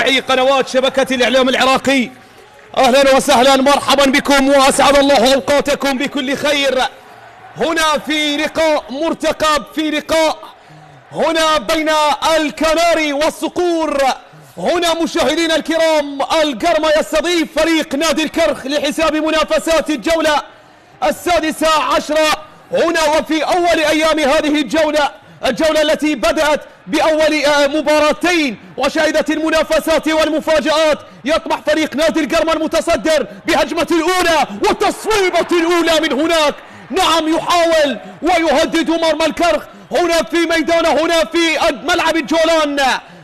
متابعي قنوات شبكة الإعلام العراقي، أهلا وسهلا، مرحبا بكم وأسعد الله أوقاتكم بكل خير. هنا في لقاء مرتقب، في لقاء هنا بين الكناري والصقور. هنا مشاهدينا الكرام، القرمة يستضيف فريق نادي الكرخ لحساب منافسات الجولة السادسة عشرة هنا، وفي أول أيام هذه الجولة التي بدأت بأول مباراتين وشهدت المنافسات والمفاجآت. يطمح فريق نادي القرمة المتصدر بهجمة الأولى والتصويبة الأولى من هناك. نعم، يحاول ويهدد مرمى الكرخ هنا في ميدانه، هنا في ملعب الجولان.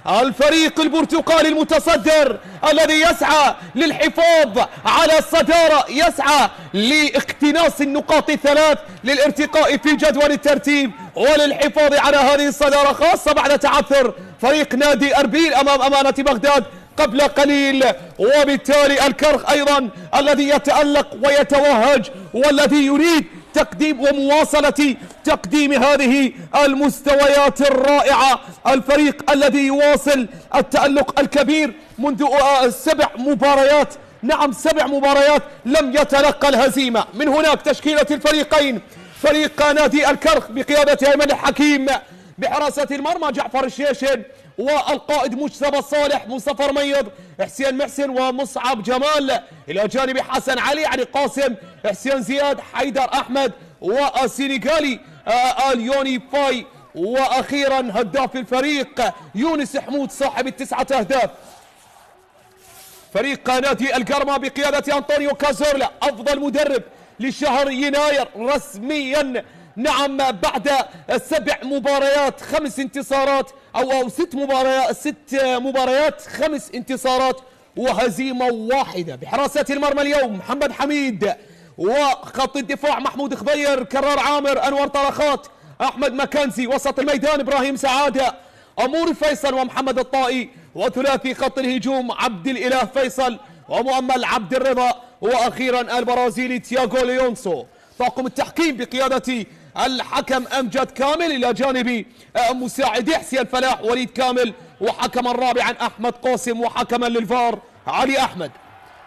الفريق البرتقالي المتصدر الذي يسعى للحفاظ على الصدارة، يسعى لاقتناص النقاط الثلاث للارتقاء في جدول الترتيب وللحفاظ على هذه الصدارة، خاصة بعد تعثر فريق نادي أربيل أمام أمانة بغداد قبل قليل. وبالتالي الكرخ أيضا الذي يتألق ويتوهج والذي يريد تقديم ومواصلة تقديم هذه المستويات الرائعة. الفريق الذي يواصل التألق الكبير منذ 7 مباريات، نعم 7 مباريات لم يتلقى الهزيمة. من هناك تشكيلة الفريقين: فريق نادي الكرخ بقيادة أيمن الحكيم، بحراسة المرمى جعفر الشيشن، والقائد مجتبى الصالح، مصطفى رميض، حسين محسن ومصعب جمال، إلى جانب حسن علي، يعني قاسم، حسين زياد، حيدر أحمد، والسنغالي اليوني فاي، وأخيرا هداف الفريق يونس حمود صاحب ال9 أهداف. فريق نادي القرمة بقيادة أنطونيو كازورلا أفضل مدرب لشهر يناير رسميا، نعم بعد 7 مباريات 5 انتصارات أو 6 مباريات 5 انتصارات وهزيمة واحدة. بحراسة المرمى اليوم محمد حميد، وخط الدفاع محمود خضير، كرار عامر، أنور طرخات، أحمد مكانزي، وسط الميدان إبراهيم سعادة، أمور فيصل ومحمد الطائي، وثلاثي خط الهجوم عبد الإله فيصل ومؤمل عبد الرضا، وأخيرا البرازيلي تياغو ليونسو. طاقم التحكيم بقيادة الحكم أمجد كامل، إلى جانب مساعدي حسين فلاح، وليد كامل، وحكما رابعا أحمد قاسم، وحكما للفار علي أحمد.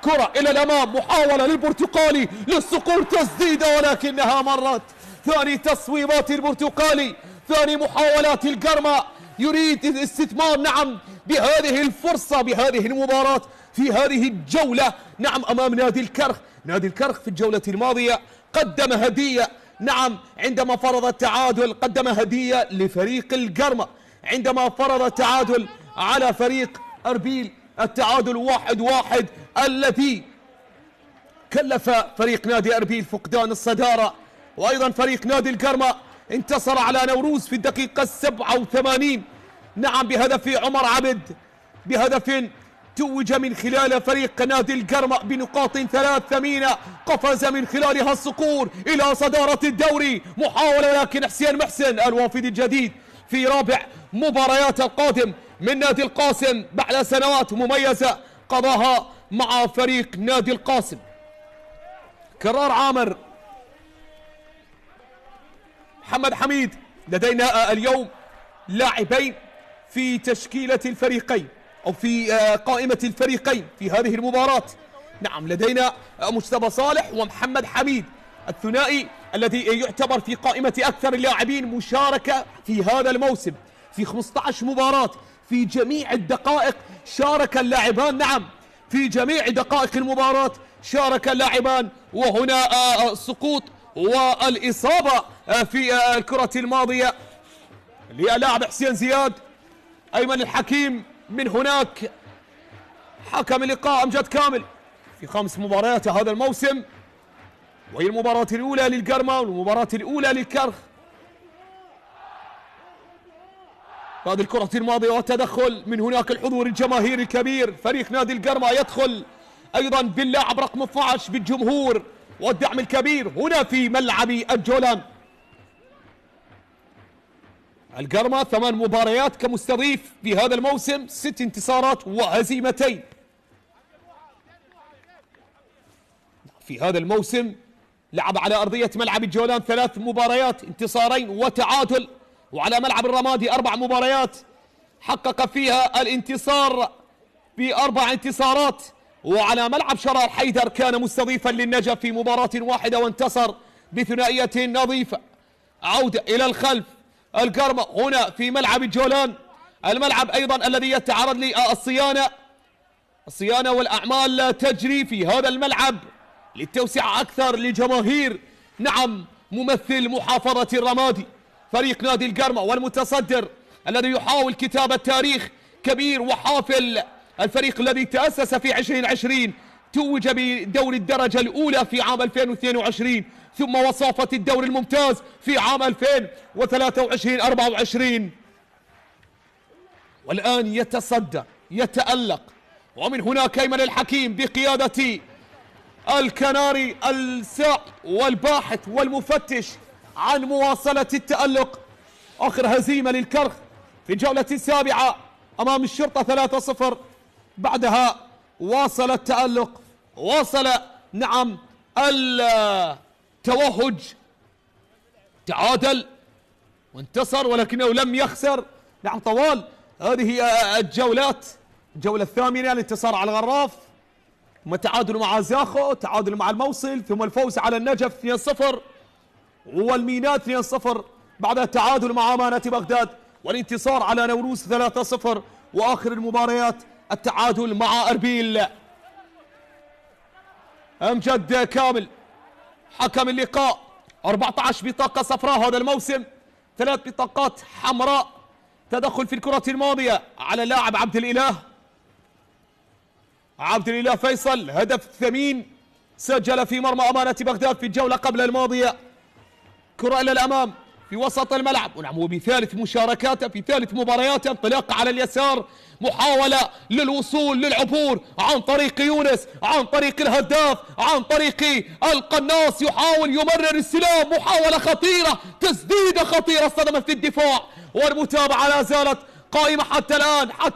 كرة إلى الأمام، محاولة للبرتقالي للصقور، تسديدة ولكنها مرت. ثاني تصويبات البرتقالي، ثاني محاولات القرمة، يريد الاستثمار نعم بهذه الفرصة، بهذه المباراة، في هذه الجولة، نعم أمام نادي الكرخ. نادي الكرخ في الجولة الماضية قدم هدية، نعم عندما فرض التعادل قدم هدية لفريق القرمة عندما فرض التعادل على فريق أربيل، التعادل 1-1 الذي كلف فريق نادي أربيل فقدان الصدارة. وأيضا فريق نادي القرمة انتصر على نوروز في الدقيقة 87، نعم بهدف عمر عبد، بهدف توج من خلال فريق نادي القرمة بنقاط 3 ثمينة قفز من خلالها الصقور إلى صدارة الدوري. محاولة لكن حسين محسن الوافد الجديد في رابع مباريات القادم من نادي القاسم بعد سنوات مميزة قضاها مع فريق نادي القاسم. كرار عامر، محمد حميد. لدينا اليوم لاعبين في تشكيلة الفريقين أو في قائمة الفريقين في هذه المباراة. نعم لدينا مجتبى صالح ومحمد حميد، الثنائي الذي يعتبر في قائمة أكثر اللاعبين مشاركة في هذا الموسم. في 15 مباراة في جميع الدقائق شارك اللاعبان، نعم في جميع دقائق المباراة شارك اللاعبان. وهنا السقوط والإصابة في الكرة الماضية للاعب حسين زياد. أيمن الحكيم من هناك حكم اللقاء أمجد كامل في 5 مباريات هذا الموسم، وهي المباراة الأولى للقرمة والمباراة الأولى للكرخ. هذه الكرة الماضية وتدخل من هناك الحضور الجماهيري الكبير. فريق نادي القرمة يدخل أيضا باللاعب رقم 12 بالجمهور والدعم الكبير هنا في ملعب الجولان. القرمة 8 مباريات كمستضيف في هذا الموسم، 6 انتصارات وهزيمتين. في هذا الموسم لعب على أرضية ملعب الجولان 3 مباريات، انتصارين وتعادل، وعلى ملعب الرمادي 4 مباريات حقق فيها الانتصار ب4 انتصارات. وعلى ملعب شرار حيدر كان مستضيفا للنجف في مباراة واحدة وانتصر بثنائية نظيفة. عودة إلى الخلف القرمة هنا في ملعب الجولان، الملعب أيضا الذي يتعرض للصيانة والأعمال تجري في هذا الملعب للتوسعة أكثر لجماهير ممثل محافظة الرمادي فريق نادي القرمة، والمتصدر الذي يحاول كتابة تاريخ كبير وحافل، الفريق الذي تأسس في 2020 توج بدوري الدرجة الأولى في عام 2022 ثم وصافة الدوري الممتاز في عام 2023-24، والآن يتصدى يتألق. ومن هناك أيمن الحكيم بقيادة الكناري الساق والباحث والمفتش عن مواصلة التألق. آخر هزيمة للكرخ في الجولة السابعة أمام الشرطة 3-0، بعدها واصل التألق، واصل التوهج، تعادل وانتصر ولكنه لم يخسر طوال هذه الجولات. الجولة الثامنة الانتصار على الغراف، ثم تعادل مع زاخو، تعادل مع الموصل، ثم الفوز على النجف 2-0 والميناء 2-0، بعدها التعادل مع أمانة بغداد والانتصار على نوروز 3-0، وآخر المباريات التعادل مع أربيل. أمجد كامل حكم اللقاء، 14 بطاقة صفراء هذا الموسم، 3 بطاقات حمراء. تدخل في الكرة الماضية على اللاعب عبد الإله فيصل، هدف ثمين سجل في مرمى أمانة بغداد في الجولة قبل الماضية. كرة إلى الأمام في وسط الملعب، وبثالث مشاركاته في ثالث مبارياته، انطلاقة على اليسار، محاولة للوصول للعبور عن طريق يونس، عن طريق الهداف، عن طريق القناص، يحاول يمرر السلام، محاولة خطيرة، تسديدة خطيرة صدمت في الدفاع، والمتابعة لا زالت قائمة حتى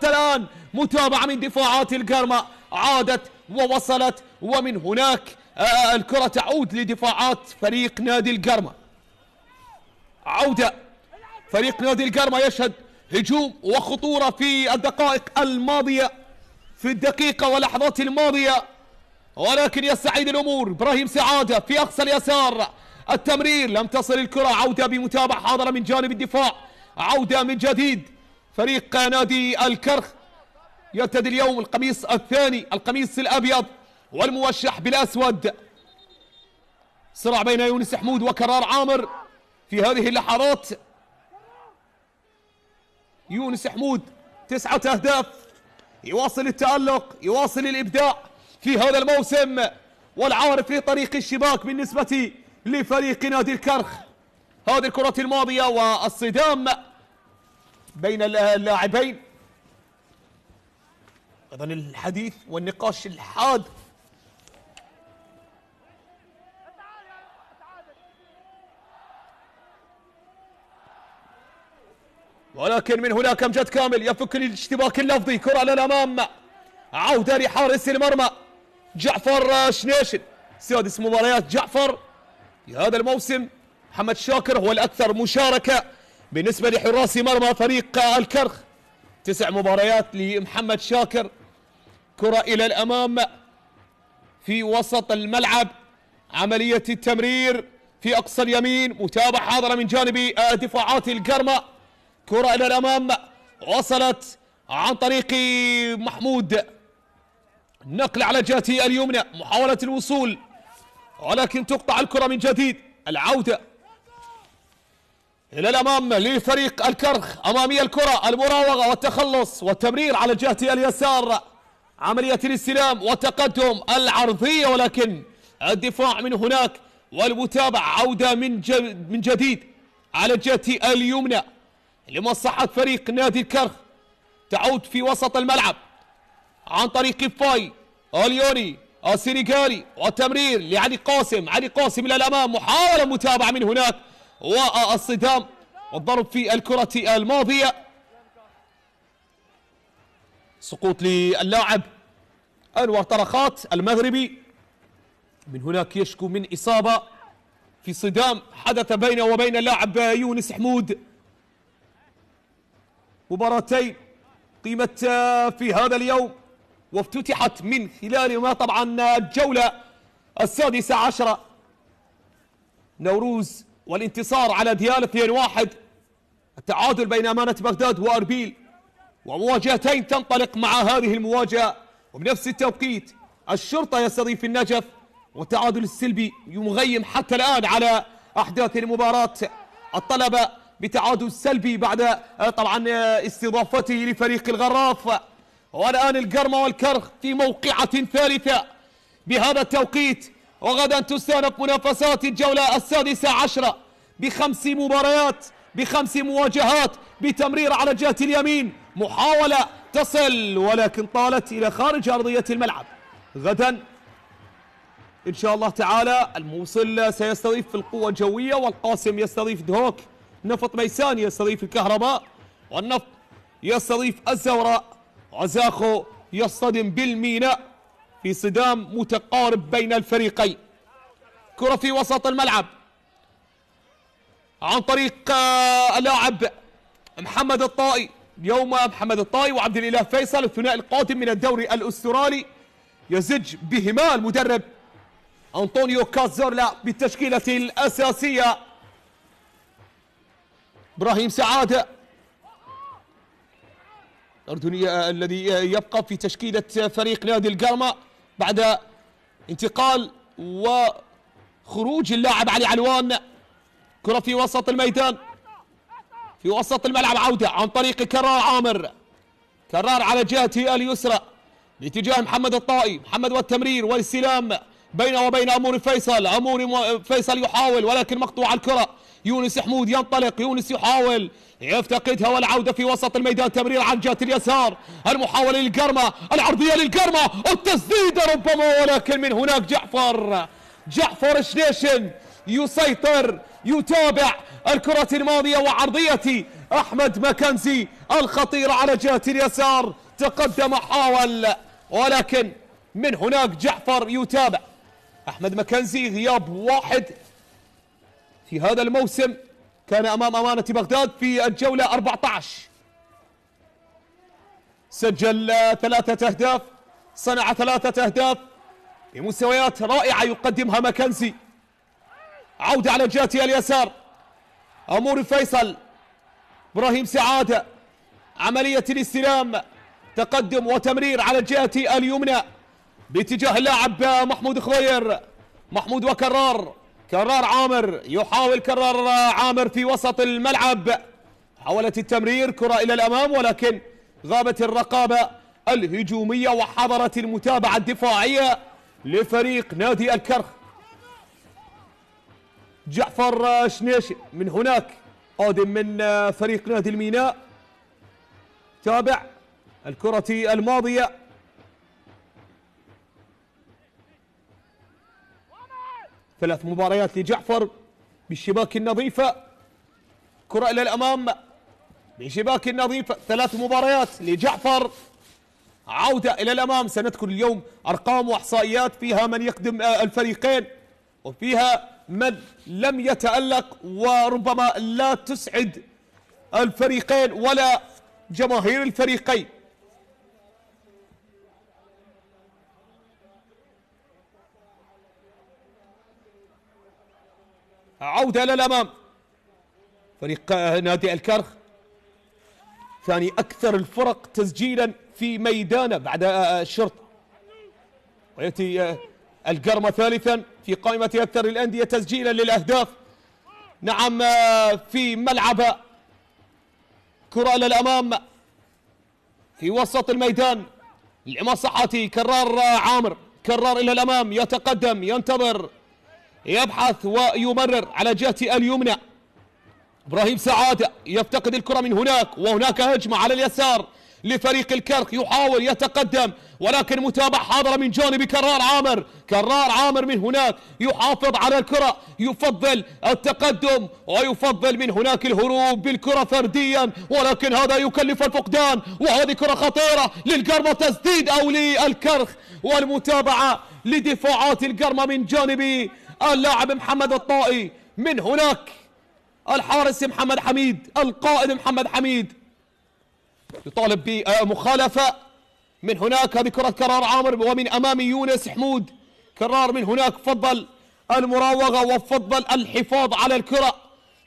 الآن متابعة من دفاعات القرمة، عادت ووصلت، ومن هناك الكرة تعود لدفاعات فريق نادي القرمة. عودة فريق نادي القرمة يشهد هجوم وخطورة في الدقائق الماضية، في الدقيقة ولحظات الماضية، ولكن يستعيد الأمور إبراهيم سعادة في أقصى اليسار، التمرير لم تصل الكرة، عودة بمتابعة حاضرة من جانب الدفاع، عودة من جديد فريق نادي الكرخ يرتدي اليوم القميص الثاني، القميص الأبيض والموشح بالأسود. صراع بين يونس حمود وكرار عامر في هذه اللحظات. يونس حمود 9 أهداف، يواصل التألق، يواصل الإبداع في هذا الموسم، والعارف في طريق الشباك بالنسبة لفريق نادي الكرخ. هذه الكرة الماضية والصدام بين اللاعبين، أيضا الحديث والنقاش الحاد. ولكن من هناك أمجد كامل يفك الاشتباك اللفظي، كرة للأمام، عودة لحارس المرمى جعفر شنيشن، 6 مباريات جعفر في هذا الموسم. محمد شاكر هو الأكثر مشاركة بالنسبة لحراس مرمى فريق الكرخ، 9 مباريات لمحمد شاكر. كرة إلى الأمام في وسط الملعب، عملية التمرير في أقصى اليمين، متابعة حاضرة من جانب دفاعات القرمة. كرة إلى الأمام وصلت عن طريق محمود، نقل على جهته اليمنى، محاولة الوصول ولكن تقطع الكرة من جديد. العودة إلى الأمام لفريق الكرخ، أمامية الكرة، المراوغة والتخلص والتمرير على جهة اليسار، عملية الاستلام والتقدم العرضية، ولكن الدفاع من هناك والمتابعة. عودة من جديد على جهة اليمنى لمصلحة فريق نادي الكرخ، تعود في وسط الملعب عن طريق فاي اليوني السنغالي، والتمرير لعلي قاسم، علي قاسم إلى الأمام، محاولة متابعة من هناك والصدام والضرب في الكرة الماضية. سقوط للاعب أنور طرخات المغربي، من هناك يشكو من إصابة في صدام حدث بينه وبين اللاعب يونس حمود. مباراتين قيمة في هذا اليوم وافتتحت من خلال ما طبعا الجولة 16 نوروز والانتصار على ديال 2-1. التعادل بين أمانة بغداد وأربيل، ومواجهتين تنطلق مع هذه المواجهة، وبنفس التوقيت الشرطة يستضيف النجف، والتعادل السلبي يغيم حتى الآن على أحداث المباراة. الطلبة بتعادل سلبي بعد طبعا استضافته لفريق الغراف. والآن القرمة والكرخ في موقعة ثالثة بهذا التوقيت، وغدا تستأنف منافسات الجولة 16 ب5 مباريات ب5 مواجهات بتمرير على جهة اليمين، محاولة تصل ولكن طالت إلى خارج أرضية الملعب. غدا إن شاء الله تعالى الموصل سيستضيف القوة الجوية، والقاسم يستضيف دهوك، نفط ميسان يستضيف الكهرباء، والنفط يستضيف الزوراء، وزاخو يصطدم بالميناء في صدام متقارب بين الفريقين. كرة في وسط الملعب عن طريق اللاعب محمد الطائي. اليوم محمد الطائي وعبد الإله فيصل الثنائي القادم من الدوري الأسترالي، يزج بهما المدرب أنطونيو كازورلا بالتشكيلة الأساسية. إبراهيم سعادة الأردني الذي يبقى في تشكيلة فريق نادي القرمة بعد انتقال وخروج اللاعب علي علوان. كرة في وسط الميدان في وسط الملعب، عودة عن طريق كرار عامر، كرار على جهته اليسرى باتجاه محمد الطائي، محمد والتمرير والاستلام بينه وبين أمور فيصل. أمور فيصل يحاول ولكن مقطوع الكرة. يونس حمود ينطلق، يونس يحاول يفتقدها، والعودة في وسط الميدان، تمرير عن جهة اليسار، المحاولة للقرمة، العرضية للقرمة، التسديدة ربما، ولكن من هناك جعفر شنيشن يسيطر، يتابع الكرة الماضية وعرضية أحمد مكنزي الخطيرة على جهة اليسار، تقدم حاول ولكن من هناك جعفر يتابع. أحمد مكنزي غياب واحد في هذا الموسم، كان أمام أمانة بغداد في الجولة 14، سجل 3 أهداف، صنع 3 أهداف بمستويات رائعة يقدمها مكنزي. عودة على جهة اليسار، أمور فيصل، إبراهيم سعادة، عملية الاستلام، تقدم وتمرير على الجهة اليمنى باتجاه اللاعب محمود خضير، محمود وكرار، كرار عامر، يحاول كرار عامر في وسط الملعب، حاولت التمرير، كرة إلى الأمام ولكن غابت الرقابة الهجومية وحضرت المتابعة الدفاعية لفريق نادي الكرخ. جعفر شنيش من هناك قادم من فريق نادي الميناء، تابع الكرة الماضية، ثلاث مباريات لجعفر بالشباك النظيفة، كرة إلى الأمام بشباك النظيفة، 3 مباريات لجعفر، عودة إلى الأمام. سنذكر اليوم أرقام وإحصائيات فيها من يخدم الفريقين وفيها من لم يتألق وربما لا تسعد الفريقين ولا جماهير الفريقين. عودة إلى الأمام، فريق نادي الكرخ ثاني أكثر الفرق تسجيلا في ميدانه بعد الشرطة، ويأتي القرمة ثالثا في قائمة أكثر الأندية تسجيلا للأهداف. نعم في ملعب، كرة إلى الأمام في وسط الميدان، العماصحاتي، كرار عامر، كرار إلى الأمام، يتقدم، ينتظر، يبحث ويمرر على جهة اليمنى. إبراهيم سعادة يفتقد الكرة من هناك، وهناك هجمة على اليسار لفريق الكرخ، يحاول يتقدم ولكن متابعة حاضرة من جانب كرار عامر. كرار عامر من هناك يحافظ على الكرة، يفضل التقدم ويفضل من هناك الهروب بالكرة فرديا، ولكن هذا يكلف الفقدان، وهذه كرة خطيرة للقرمة، تسديد أو للكرخ، والمتابعة لدفاعات القرمة من جانب اللاعب محمد الطائي. من هناك الحارس محمد حميد، القائد محمد حميد يطالب بمخالفة من هناك هذه كرة كرار عامر، ومن أمام يونس حمود. كرار من هناك، فضل المراوغة وفضل الحفاظ على الكرة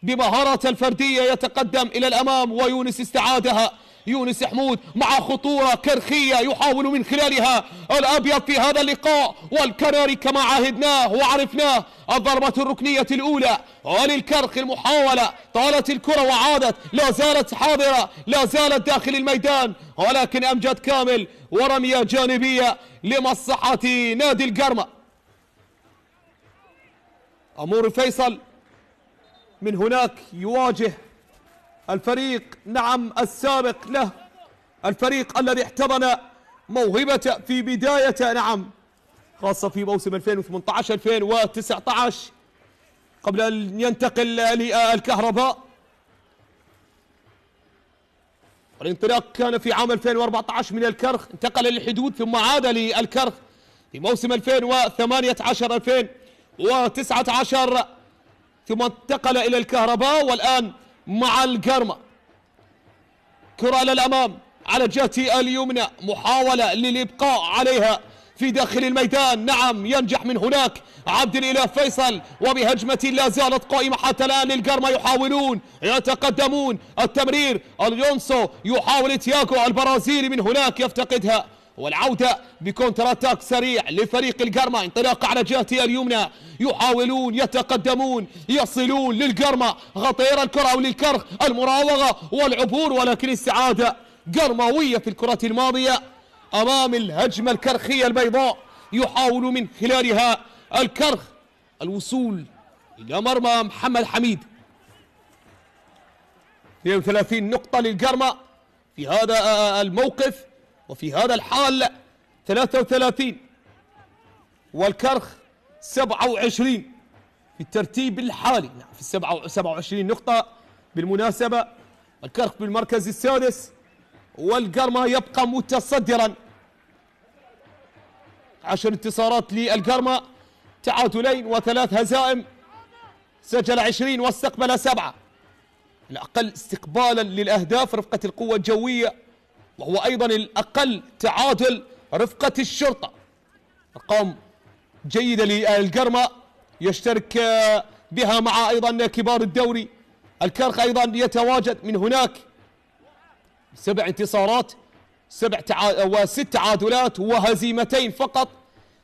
بمهارة الفردية، يتقدم إلى الأمام ويونس استعادها. يونس حمود مع خطورة كرخية يحاول من خلالها الأبيض في هذا اللقاء، والكراري كما عهدناه وعرفناه الضربة الركنية الأولى وللكرخ. المحاولة طالت الكرة وعادت، لا زالت حاضرة، لا زالت داخل الميدان، ولكن أمجد كامل ورمية جانبية لمصلحة نادي القرمة. أمور فيصل من هناك يواجه الفريق السابق له، الفريق الذي احتضن موهبة في بداية خاصة في موسم 2018-2019 قبل أن ينتقل للكهرباء. الانطلاق كان في عام 2014 من الكرخ، انتقل للحدود ثم عاد للكرخ في موسم 2018-2019 ثم انتقل إلى الكهرباء، والآن مع القرمة. كرة للأمام على جهة اليمنى، محاولة للإبقاء عليها في داخل الميدان. ينجح من هناك عبد الإله فيصل، وبهجمة لا زالت قائمة حتى الآن للقرمة، يحاولون يتقدمون. التمرير اليونسو يحاول تياغو البرازيلي من هناك يفتقدها، والعودة بكونتر اتاك سريع لفريق القرمة. انطلاقة على جهة اليمنى، يحاولون يتقدمون يصلون للقرمة، غطير الكرة وللكرخ، المراوغة والعبور، ولكن استعادة قرموية في الكرة الماضية أمام الهجمة الكرخية البيضاء. يحاول من خلالها الكرخ الوصول إلى مرمى محمد حميد. 32 نقطة للقرمة في هذا الموقف، وفي هذا الحال 33، والكرخ 27 في الترتيب الحالي. في 27 نقطة بالمناسبة. الكرخ بالمركز السادس، والقرمة يبقى متصدرا. 10 انتصارات للقرمة، تعادلين و3 هزائم، سجل 20 واستقبل 7. الأقل استقبالا للأهداف رفقة القوة الجوية، وهو أيضا الأقل تعادل رفقة الشرطة. أرقام جيدة للقرمة يشترك بها مع أيضا كبار الدوري. الكرخ أيضا يتواجد من هناك 7 انتصارات، 6 تعادلات وهزيمتين فقط،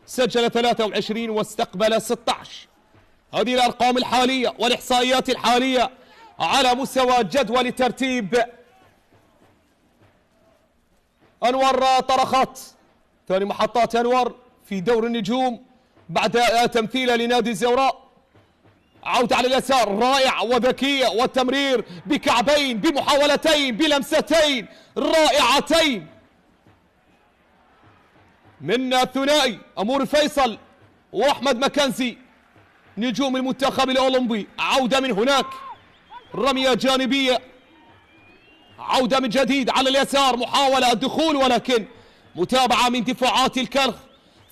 سجل 23 واستقبل 16. هذه الأرقام الحالية والإحصائيات الحالية على مستوى جدول ترتيب أنور طرخات. ثاني محطات أنور في دور النجوم بعد تمثيله لنادي الزوراء. عودة على اليسار رائع وذكية، والتمرير بكعبين بمحاولتين بلمستين رائعتين من الثنائي أمور فيصل وأحمد مكنزي نجوم المنتخب الأولمبي. عودة من هناك، رمية جانبية، عودة من جديد على اليسار، محاولة الدخول، ولكن متابعة من دفاعات الكرخ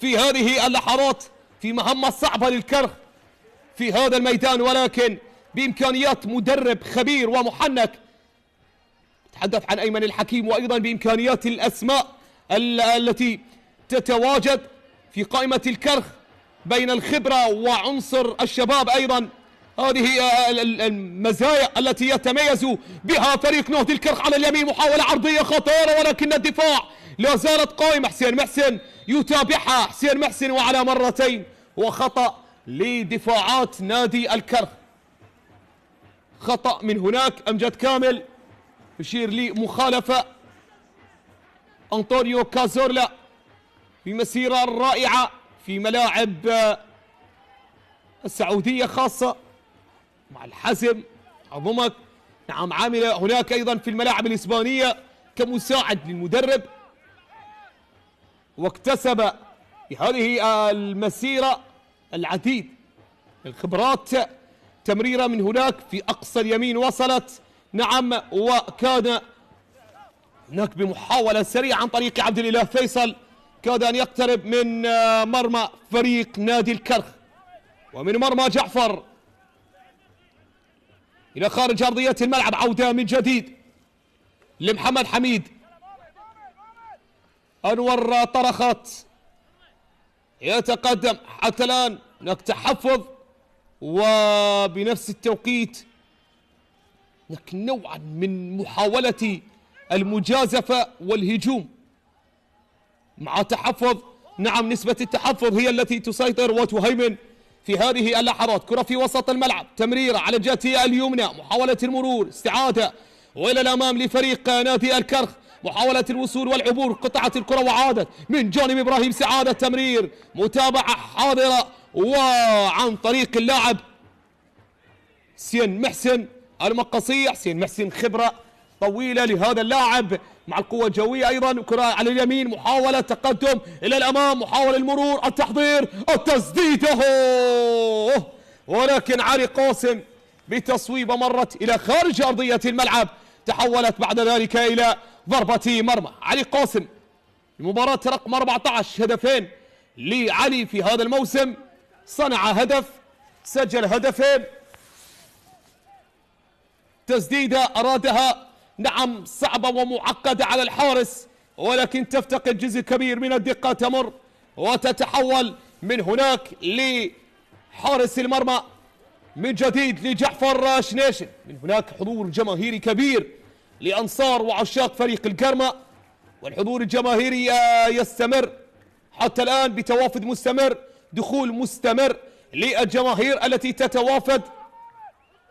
في هذه اللحظات في مهمة صعبة للكرخ في هذا الميدان، ولكن بإمكانيات مدرب خبير ومحنك. نتحدث عن أيمن الحكيم، وأيضا بإمكانيات الأسماء التي تتواجد في قائمة الكرخ بين الخبرة وعنصر الشباب أيضا. هذه المزايا التي يتميز بها فريق نهضة الكرخ. على اليمين محاولة عرضية خطيرة، ولكن الدفاع لا زالت قائمة. حسين محسن يتابعها، حسين محسن وعلى مرتين، وخطأ لدفاعات نادي الكرخ. خطأ من هناك، أمجد كامل يشير لمخالفة. أنطونيو كازورلا في مسيرة رائعة في ملاعب السعودية خاصة مع الحزم عظمك. عاملة هناك أيضا في الملاعب الإسبانية كمساعد للمدرب، واكتسب في هذه المسيرة العديد من الخبرات. تمريرة من هناك في أقصى اليمين وصلت، وكان هناك بمحاولة سريعة عن طريق عبد الإله فيصل، كاد أن يقترب من مرمى فريق نادي الكرخ، ومن مرمى جعفر إلى خارج أرضية الملعب. عودة من جديد لمحمد حميد، أنور طرخت يتقدم حتى الآن، هناك تحفظ وبنفس التوقيت هناك نوعا من محاولة المجازفة والهجوم مع تحفظ. نعم، نسبة التحفظ هي التي تسيطر وتهيمن في هذه اللحظات. كرة في وسط الملعب، تمريرة على الجهة اليمنى، محاولة المرور، استعادة وإلى الأمام لفريق نادي الكرخ، محاولة الوصول والعبور، قطعت الكرة وعادت من جانب إبراهيم سعادة، تمرير، متابعة حاضرة وعن طريق اللاعب حسين محسن المقصية. حسين محسن خبرة طويلة لهذا اللاعب مع القوة الجوية أيضا. كرة على اليمين، محاولة تقدم إلى الأمام، محاولة المرور، التحضير، التسديد، ولكن علي قاسم بتصويبة مرت إلى خارج أرضية الملعب، تحولت بعد ذلك إلى ضربة مرمى. علي قاسم المباراة رقم 14، هدفين لعلي في هذا الموسم، صنع هدف، سجل هدفين. تسديدة أرادها نعم صعبة ومعقدة على الحارس، ولكن تفتقد جزء كبير من الدقة، تمر وتتحول من هناك لحارس المرمى من جديد لجعفر شنيشن. من هناك حضور جماهيري كبير لأنصار وعشاق فريق القرمة، والحضور الجماهيري يستمر حتى الآن بتوافد مستمر، دخول مستمر للجماهير التي تتوافد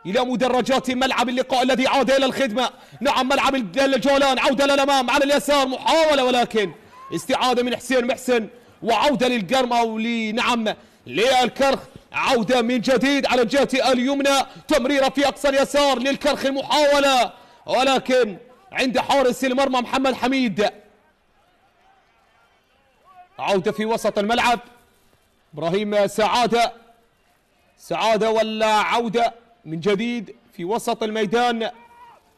إلى مدرجات ملعب اللقاء الذي عاد إلى الخدمة. نعم، ملعب الجولان، عودة للأمام على اليسار، محاولة ولكن استعادة من حسين محسن، وعودة للقرمة ولنعم للكرخ، عودة من جديد على الجهة اليمنى، تمريرة في أقصى اليسار للكرخ، المحاولة ولكن عند حارس المرمى محمد حميد. عودة في وسط الملعب، إبراهيم سعادة ولا عودة من جديد في وسط الميدان،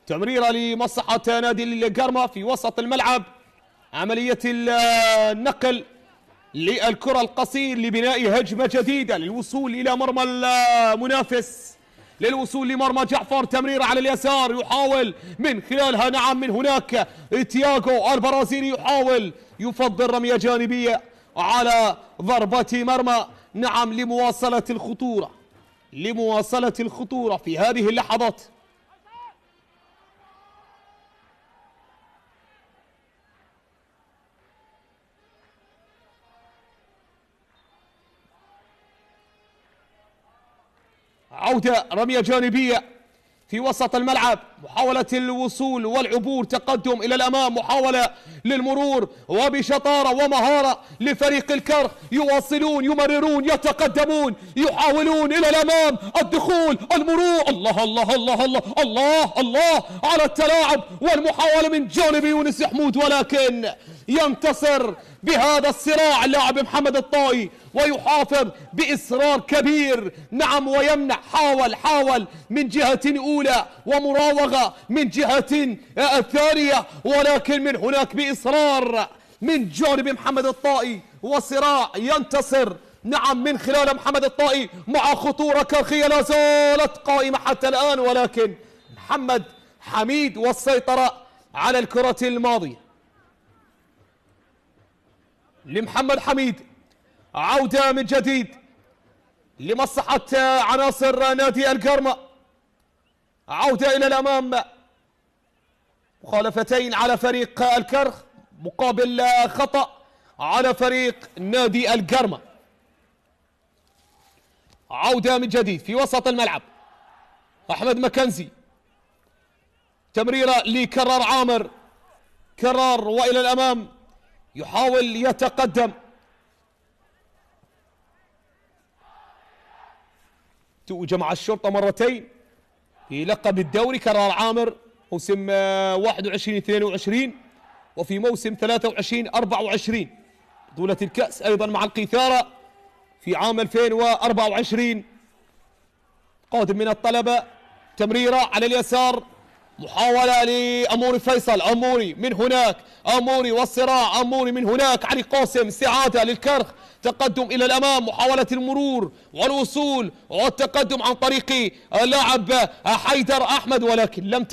تمريرة لمصلحة نادي القرمة في وسط الملعب، عملية النقل للكرة القصير لبناء هجمة جديدة للوصول إلى مرمى المنافس، للوصول لمرمى جعفر، تمريرة على اليسار يحاول من خلالها نعم من هناك تياغو البرازيلي يحاول يفضل رمية جانبية على ضربة مرمى، نعم لمواصلة الخطورة في هذه اللحظات. عودة رمية جانبية في وسط الملعب، محاولة الوصول والعبور، تقدم إلى الأمام، محاولة للمرور وبشطارة ومهارة لفريق الكرخ، يواصلون يمررون يتقدمون يحاولون إلى الأمام، الدخول، المرور، الله الله الله الله الله الله على التلاعب والمحاولة من جانب يونس حمود، ولكن ينتصر بهذا الصراع اللاعب محمد الطائي ويحافظ بإصرار كبير، نعم ويمنع، حاول من جهة أولى ومراوغة من جهة ثانية، ولكن من هناك بإصرار من جانب محمد الطائي وصراع ينتصر نعم من خلال محمد الطائي مع خطورة كرخية لا زالت قائمة حتى الآن، ولكن محمد حميد والسيطرة على الكرة الماضية لمحمد حميد. عودة من جديد لمصلحة عناصر نادي القرمة، عودة إلى الأمام، مخالفتين على فريق الكرخ مقابل خطأ على فريق نادي القرمة. عودة من جديد في وسط الملعب، أحمد مكنزي، تمريرة لكرار عامر، كرار وإلى الأمام يحاول يتقدم، توج مع الشرطة مرتين في لقب الدوري كرار عامر موسم 21-22 وفي موسم 23-24، بطولة الكأس أيضا مع القيثارة في عام 2024. قادم من الطلبة، تمريرة على اليسار، محاولة لأموري فيصل، أموري من هناك، أموري والصراع، أموري من هناك، علي قاسم، استعادة للكرخ، تقدم إلى الأمام، محاولة المرور والوصول والتقدم عن طريق اللاعب حيدر أحمد، ولكن لم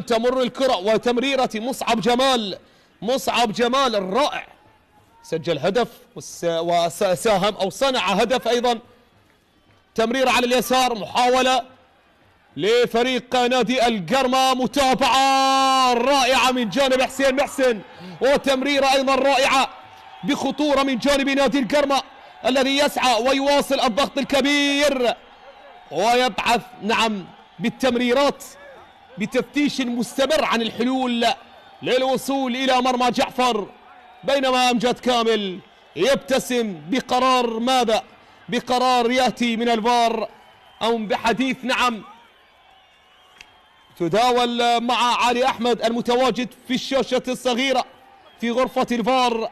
تمر الكرة، وتمريرة مصعب جمال مصعب جمال الرائع، سجل هدف وساهم أو صنع هدف أيضا. تمرير على اليسار، محاولة لفريق نادي القرمة، متابعة رائعة من جانب حسين محسن، وتمريرة أيضا رائعة بخطورة من جانب نادي القرمة الذي يسعى ويواصل الضغط الكبير ويبحث بالتمريرات بتفتيش مستمر عن الحلول للوصول إلى مرمى جعفر، بينما أمجد كامل يبتسم بقرار ماذا؟ بقرار يأتي من الفار أو بحديث تداول مع علي أحمد المتواجد في الشاشة الصغيرة في غرفة الفار.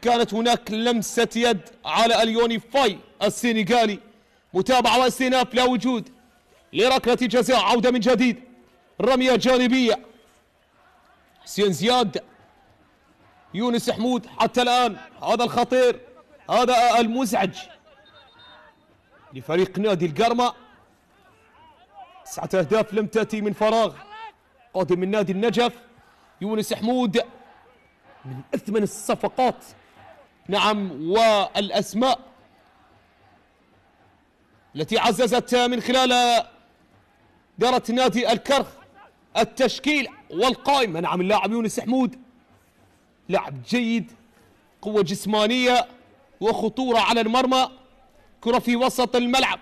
كانت هناك لمسة يد على اليوني فاي السنغالي، متابعة واستئناف لا وجود لركلة جزاء، عودة من جديد، رمية جانبية، حسين زياد، يونس حمود حتى الآن، هذا الخطير، هذا المزعج لفريق نادي القرمة. 9 أهداف لم تأتي من فراغ، قادم من نادي النجف. يونس حمود من أثمن الصفقات والأسماء التي عززت من خلال إدارة نادي الكرخ التشكيل والقائمة. اللاعب يونس حمود لاعب جيد، قوة جسمانية وخطورة على المرمى، كرة في وسط الملعب،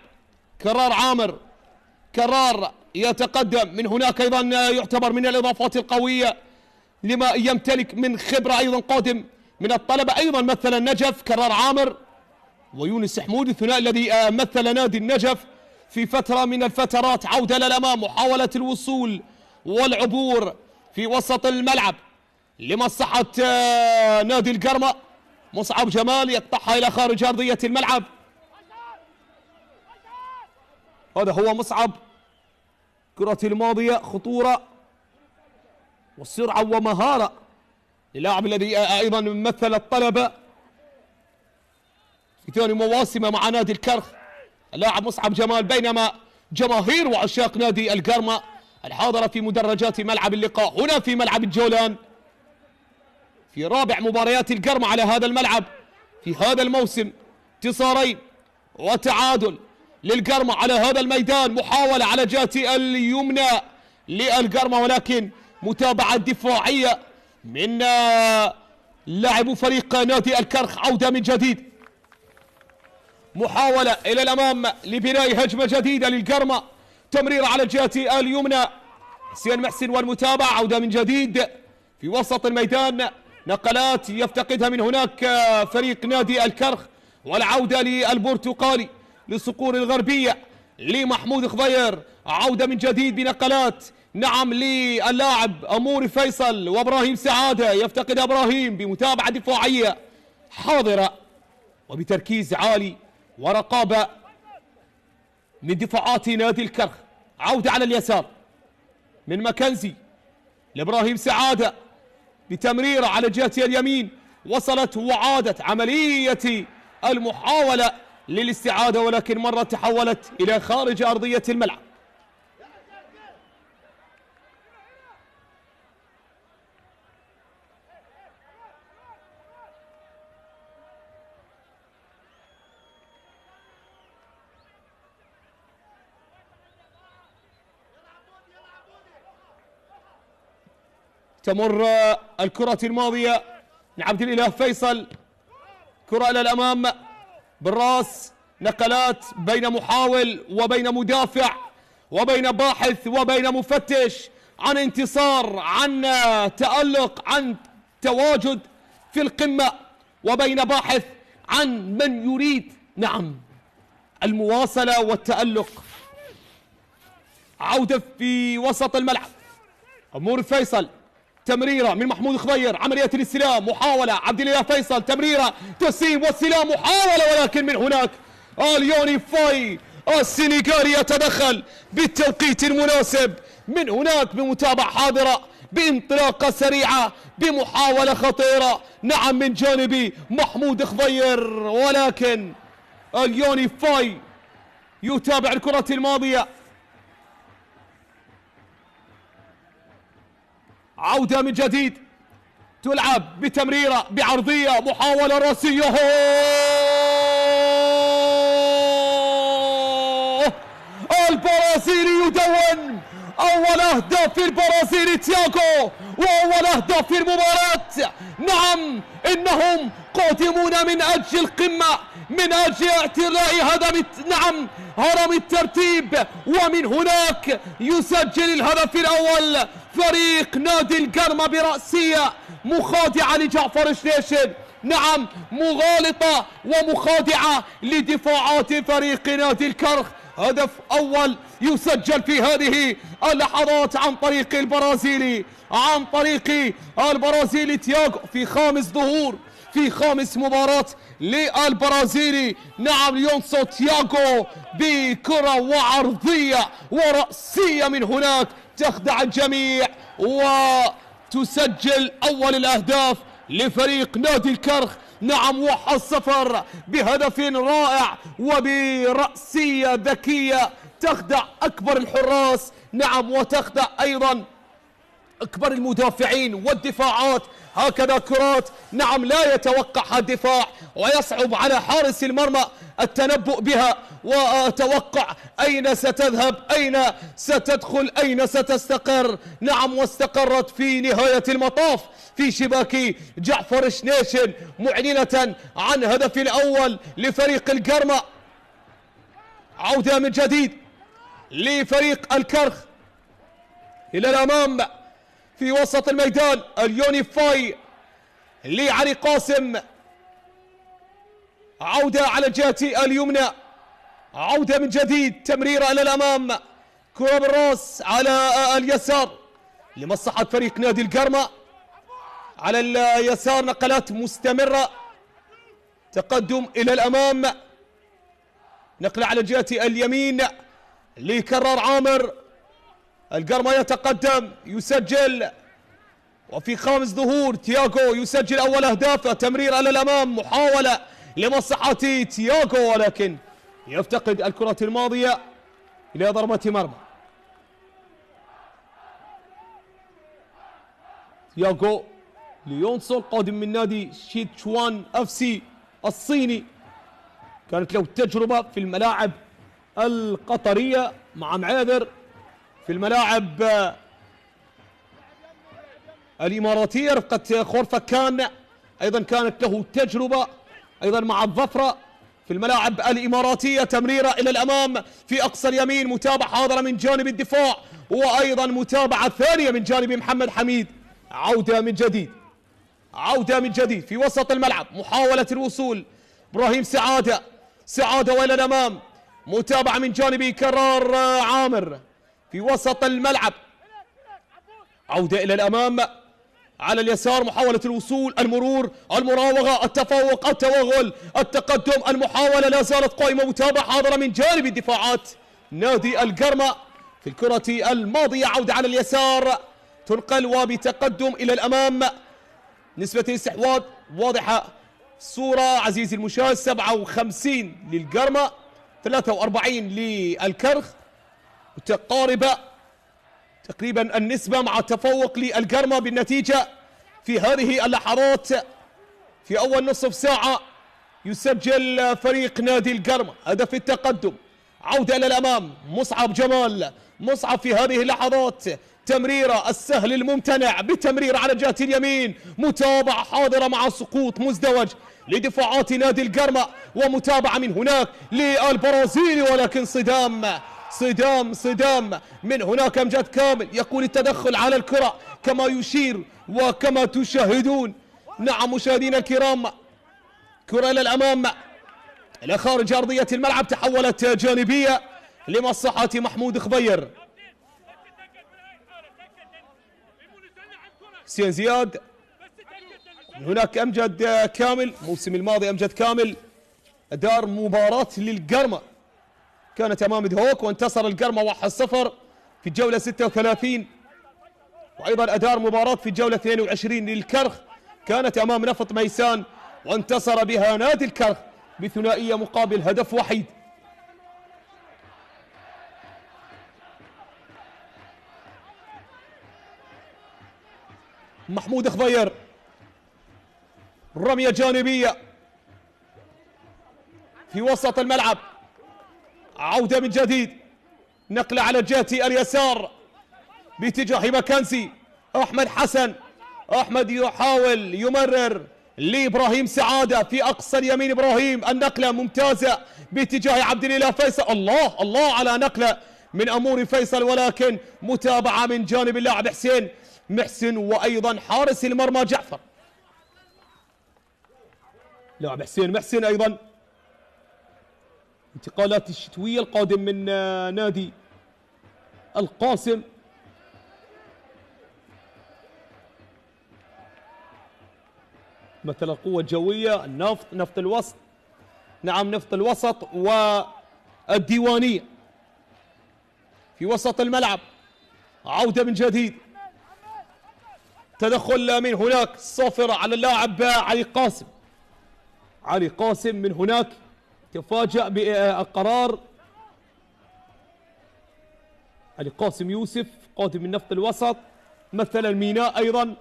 كرار عامر، كرار يتقدم من هناك، أيضا يعتبر من الإضافات القوية لما يمتلك من خبرة، أيضا قادم من الطلبة، أيضا مثل النجف كرار عامر ويونس حمود، الثنائي الذي مثل نادي النجف في فترة من الفترات. عودة للأمام، محاولة الوصول والعبور في وسط الملعب لمصلحة نادي القرمة. مصعب جمال يقطعها إلى خارج أرضية الملعب، هذا هو مصعب. كرة الماضية خطورة وسرعة ومهارة اللاعب الذي أيضا مثل الطلبة في ثاني مواسمه مع نادي الكرخ، اللاعب مصعب جمال، بينما جماهير وعشاق نادي القرمة الحاضرة في مدرجات ملعب اللقاء هنا في ملعب الجولان في رابع مباريات القرمة على هذا الملعب في هذا الموسم، انتصارين وتعادل للقرمة على هذا الميدان. محاولة على جهة اليمنى للقرمة، ولكن متابعة دفاعية من لاعب فريق نادي الكرخ. عودة من جديد، محاولة إلى الأمام لبناء هجمة جديدة للقرمة، تمرير على الجهة اليمنى، حسين محسن والمتابعة. عودة من جديد في وسط الميدان، نقلات يفتقدها من هناك فريق نادي الكرخ، والعودة للبرتقالي للصقور الغربية لمحمود خضير. عودة من جديد بنقلات للاعب أمور فيصل وإبراهيم سعادة، يفتقد إبراهيم بمتابعة دفاعية حاضرة وبتركيز عالي ورقابة من دفاعات نادي الكرخ. عودة على اليسار من مكنزي لإبراهيم سعادة بتمريرة على جهة اليمين، وصلت وعادت عملية المحاولة للاستعادة، ولكن مرة تحولت إلى خارج أرضية الملعب. تمر الكرة الماضية من عبد الإله فيصل، كرة إلى الأمام بالراس، نقلات بين محاول وبين مدافع وبين باحث وبين مفتش عن انتصار، عن تألق، عن تواجد في القمة، وبين باحث عن من يريد المواصلة والتألق. عودة في وسط الملعب، أمور فيصل، تمريرة من محمود خضير، عملية الاستلام، محاولة عبد الله فيصل، تمريرة، تسيب واستلام، محاولة، ولكن من هناك اليوني فاي السنغالي يتدخل بالتوقيت المناسب، من هناك بمتابعة حاضرة، بانطلاقة سريعة، بمحاولة خطيرة من جانب محمود خضير، ولكن اليوني فاي يتابع الكرة الماضية. عودة من جديد تلعب بتمريرة بعرضية، محاولة راسية، البرازيلي يدون أول أهداف البرازيل تياغو، وأول أهداف في المباراة. نعم إنهم قادمون من أجل القمة، من أجل اعتلاء هرم الترتيب، ومن هناك يسجل الهدف الأول فريق نادي القرمة برأسية مخادعة لجعفر شنيشن. نعم مغالطة ومخادعة لدفاعات فريق نادي الكرخ. هدف أول يسجل في هذه اللحظات عن طريق البرازيلي تياغو في خامس ظهور، في خامس مباراة للبرازيلي. نعم ليونسو تياغو بكرة وعرضية ورأسية من هناك تخدع الجميع وتسجل أول الأهداف لفريق نادي الكرخ. نعم 1-0 بهدف رائع وبرأسية ذكية تخدع أكبر الحراس، نعم وتخدع أيضا أكبر المدافعين والدفاعات. هكذا كرات نعم لا يتوقعها الدفاع، ويصعب على حارس المرمى التنبؤ بها وتوقع أين ستذهب، أين ستدخل، أين ستستقر. نعم واستقرت في نهاية المطاف في شباك جعفر شنيشن، معلنة عن هدف الأول لفريق القرمة. عودة من جديد لفريق الكرخ إلى الأمام في وسط الميدان، اليونيفاي لعلي قاسم، عودة على الجهة اليمنى، عودة من جديد، تمريرة إلى الأمام، كرة بالراس على اليسار لمصلحة فريق نادي القرمة. على اليسار نقلات مستمرة، تقدم إلى الأمام، نقلة على الجهة اليمين لكرار عامر. القرمة يتقدم، يسجل، وفي خامس ظهور تياغو يسجل أول أهدافه. تمرير إلى الأمام، محاولة لمصلحة تياغو ولكن يفتقد الكرة الماضية إلى ضربة مرمى. تياغو ليونسو قادم من نادي شيتشوان اف سي الصيني، كانت له تجربة في الملاعب القطرية مع معاذر، في الملاعب الإماراتية رفقة خورفكان، أيضا كانت له تجربة أيضا مع الظفرة في الملاعب الإماراتية. تمريرة إلى الأمام في أقصى اليمين، متابعة حاضرة من جانب الدفاع، وأيضا متابعة ثانية من جانب محمد حميد. عودة من جديد في وسط الملعب، محاولة الوصول إبراهيم سعادة وإلى الأمام، متابعة من جانب كرار عامر في وسط الملعب، عودة إلى الأمام على اليسار، محاولة الوصول، المرور، المراوغة، التفوق، التوغل، التقدم، المحاولة لا زالت قائمة، متابعة حاضرة من جانب الدفاعات نادي القرمة في الكرة الماضية. عودة على اليسار، تنقل وبتقدم إلى الأمام، نسبة الاستحواذ واضحة صورة عزيزي المشاهد، 57 للقرمة 43 للكرخ، متقاربة تقريبا النسبة مع التفوق للقرمة بالنتيجة في هذه اللحظات. في أول نصف ساعة يسجل فريق نادي القرمة هدف التقدم. عودة إلى الأمام، مصعب في هذه اللحظات، تمريرة السهل الممتنع بالتمرير على جهة اليمين، متابعة حاضرة مع سقوط مزدوج لدفاعات نادي القرمة، ومتابعة من هناك للبرازيلي ولكن صدام من هناك. أمجد كامل يقول التدخل على الكرة كما يشير وكما تشاهدون. نعم مشاهدينا الكرام، كرة إلى الأمام إلى خارج أرضية الملعب، تحولت جانبية لمصلحة محمود خبير. حسين زياد، هناك أمجد كامل، الموسم الماضي أمجد كامل أدار مباراة للقرمة، كانت أمام دهوك وانتصر القرمة 1-0 في الجولة 36، وأيضا أدار مباراة في الجولة 22 للكرخ، كانت أمام نفط ميسان وانتصر بها نادي الكرخ بثنائية مقابل هدف وحيد. محمود خبير رمية جانبية في وسط الملعب، عودة من جديد، نقلة على جهة اليسار باتجاه مكانسي. أحمد حسن، أحمد يحاول يمرر لإبراهيم سعادة في أقصى اليمين. إبراهيم النقلة ممتازة باتجاه عبد الإله فيصل. الله الله على نقلة من أمور فيصل، ولكن متابعة من جانب اللاعب حسين محسن، وأيضا حارس المرمى جعفر. لاعب حسين محسن أيضا انتقالات الشتوية القادم من نادي القاسم. مثل القوة الجوية، النفط، نفط الوسط، نعم نفط الوسط والديوانية. في وسط الملعب عودة من جديد، تدخل من هناك صافرة على اللاعب علي قاسم. علي قاسم من هناك تفاجأ بالقرار. علي قاسم يوسف قادم من نفط الوسط، مثل الميناء أيضا.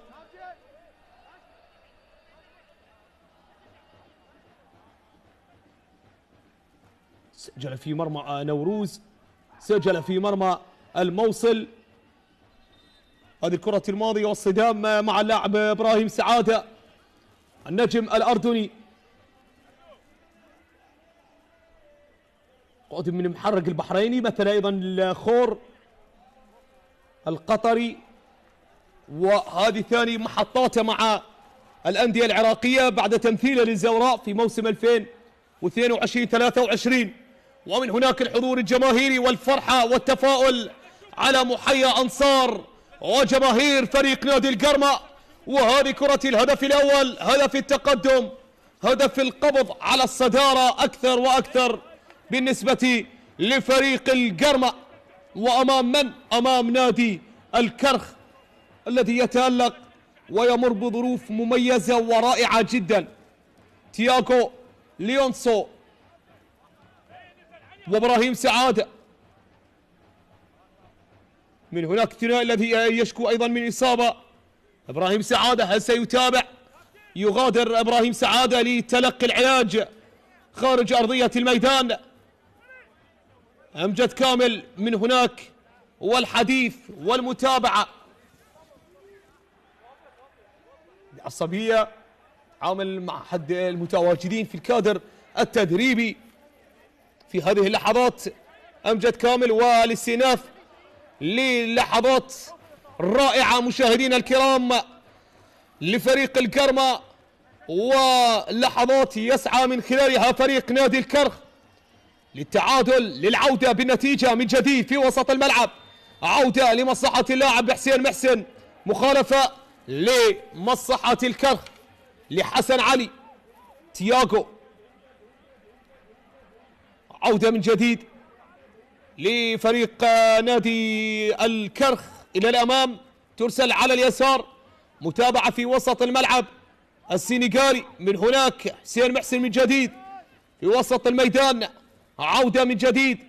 سجل في مرمى نوروز، سجل في مرمى الموصل. هذه الكرة الماضية والصدام مع اللاعب إبراهيم سعادة النجم الأردني، قادم من محرق البحريني، مثل أيضا الخور القطري. وهذه ثاني محطاته مع الأندية العراقية بعد تمثيله للزوراء في موسم 2022-23. ومن هناك الحضور الجماهيري والفرحة والتفاؤل على محيا أنصار وجماهير فريق نادي القرمة. وهذه كرة الهدف الأول، هدف التقدم، هدف القبض على الصدارة أكثر وأكثر بالنسبة لفريق القرمة. وأمام من؟ أمام نادي الكرخ الذي يتألق ويمر بظروف مميزة ورائعة جدا. تياغو ليونسو وإبراهيم سعادة. من هناك الثنائي الذي يشكو أيضا من إصابة. إبراهيم سعادة، هل سيتابع؟ يغادر إبراهيم سعادة لتلقي العلاج خارج أرضية الميدان. أمجد كامل من هناك والحديث والمتابعة. العصبية عامل مع أحد المتواجدين في الكادر التدريبي في هذه اللحظات، أمجد كامل، والاستئناف للحظات رائعة مشاهدينا الكرام لفريق القرمة، ولحظات يسعى من خلالها فريق نادي الكرخ للتعادل، للعودة بالنتيجة من جديد في وسط الملعب. عودة لمصلحة اللاعب حسين محسن، مخالفة لمصلحة الكرخ لحسن علي. تياغو، عودة من جديد لفريق نادي الكرخ إلى الأمام، ترسل على اليسار، متابعة في وسط الملعب السنغالي. من هناك حسين محسن من جديد في وسط الميدان، عودة من جديد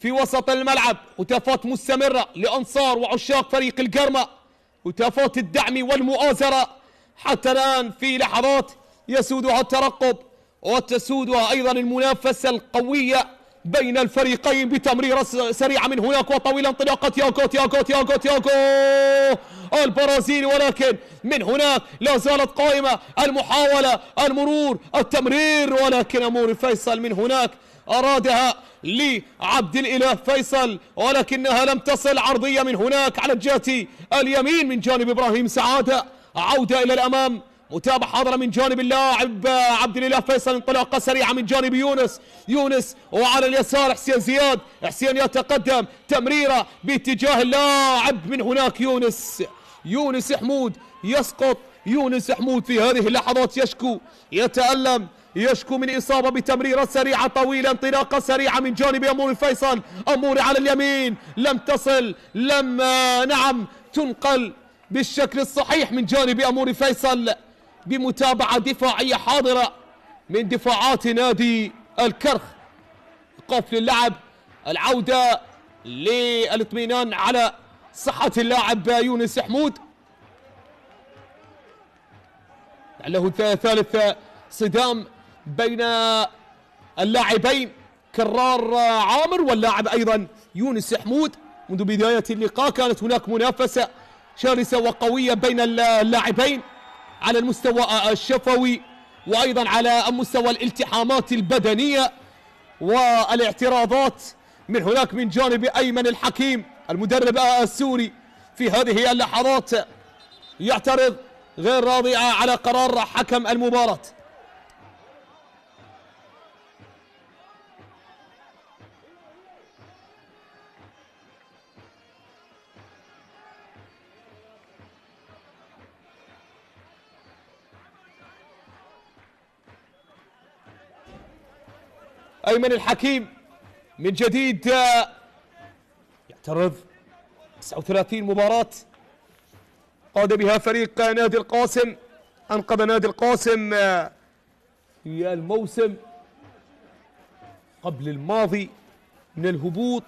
في وسط الملعب. هتافات مستمرة لأنصار وعشاق فريق القرمة، هتافات الدعم والمؤازرة حتى الآن في لحظات يسودها الترقب وتسودها أيضا المنافسة القوية بين الفريقين بتمريرة سريعة من هناك وطويلة، انطلاقة تياغو البرازيلي، ولكن من هناك لا زالت قائمة المحاولة، المرور، التمرير، ولكن أمور فيصل من هناك أرادها لعبد الإله فيصل ولكنها لم تصل. عرضية من هناك على الجهة اليمين من جانب إبراهيم سعادة، عودة إلى الأمام، متابعة حاضرة من جانب اللاعب عبد الإله فيصل، انطلاقة سريعة من جانب يونس وعلى اليسار حسين زياد. حسين يتقدم، تمريرة باتجاه اللاعب من هناك يونس حمود، يسقط يونس حمود في هذه اللحظات، يتألم، يشكو من إصابة بتمريرة سريعة طويلة، انطلاقة سريعة من جانب أمور فيصل. أمور على اليمين لم تصل، لم تنقل بالشكل الصحيح من جانب أمور فيصل، بمتابعة دفاعية حاضرة من دفاعات نادي الكرخ. قفل اللعب، العودة للاطمئنان على صحة اللاعب يونس حمود. له ثالث صدام بين اللاعبين كرار عامر واللاعب أيضا يونس حمود. منذ بداية اللقاء كانت هناك منافسة شرسة وقوية بين اللاعبين على المستوى الشفوي وأيضا على مستوى الالتحامات البدنية والاعتراضات من هناك من جانب أيمن الحكيم المدرب السوري. في هذه اللحظات يعترض غير راضي على قرار حكم المباراة. أيمن الحكيم من جديد يعترض. 39 مباراة قاد بها فريق نادي القاسم، أنقذ نادي القاسم في الموسم قبل الماضي من الهبوط.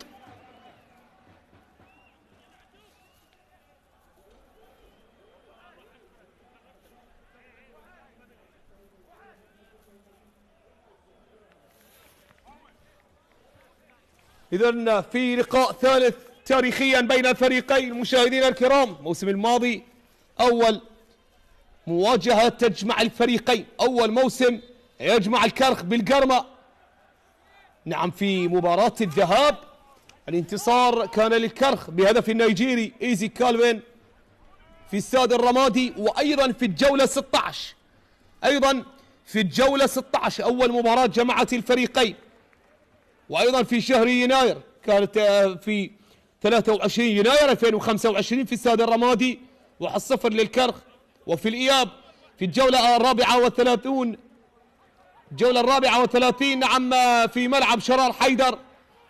إذن في لقاء ثالث تاريخيا بين الفريقين مشاهدينا الكرام. الموسم الماضي أول مواجهة تجمع الفريقين، أول موسم يجمع الكرخ بالقرمة. نعم، في مباراة الذهاب الانتصار كان للكرخ بهدف النيجيري إيزي كالفين في استاد الرمادي، وأيضا في الجولة 16 أول مباراة جمعت الفريقين، وأيضا في شهر يناير كانت في 23 يناير 2025 في استاد الرمادي 1-0 للكرخ. وفي الإياب في الجولة الرابعة والثلاثين نعم في ملعب شرار حيدر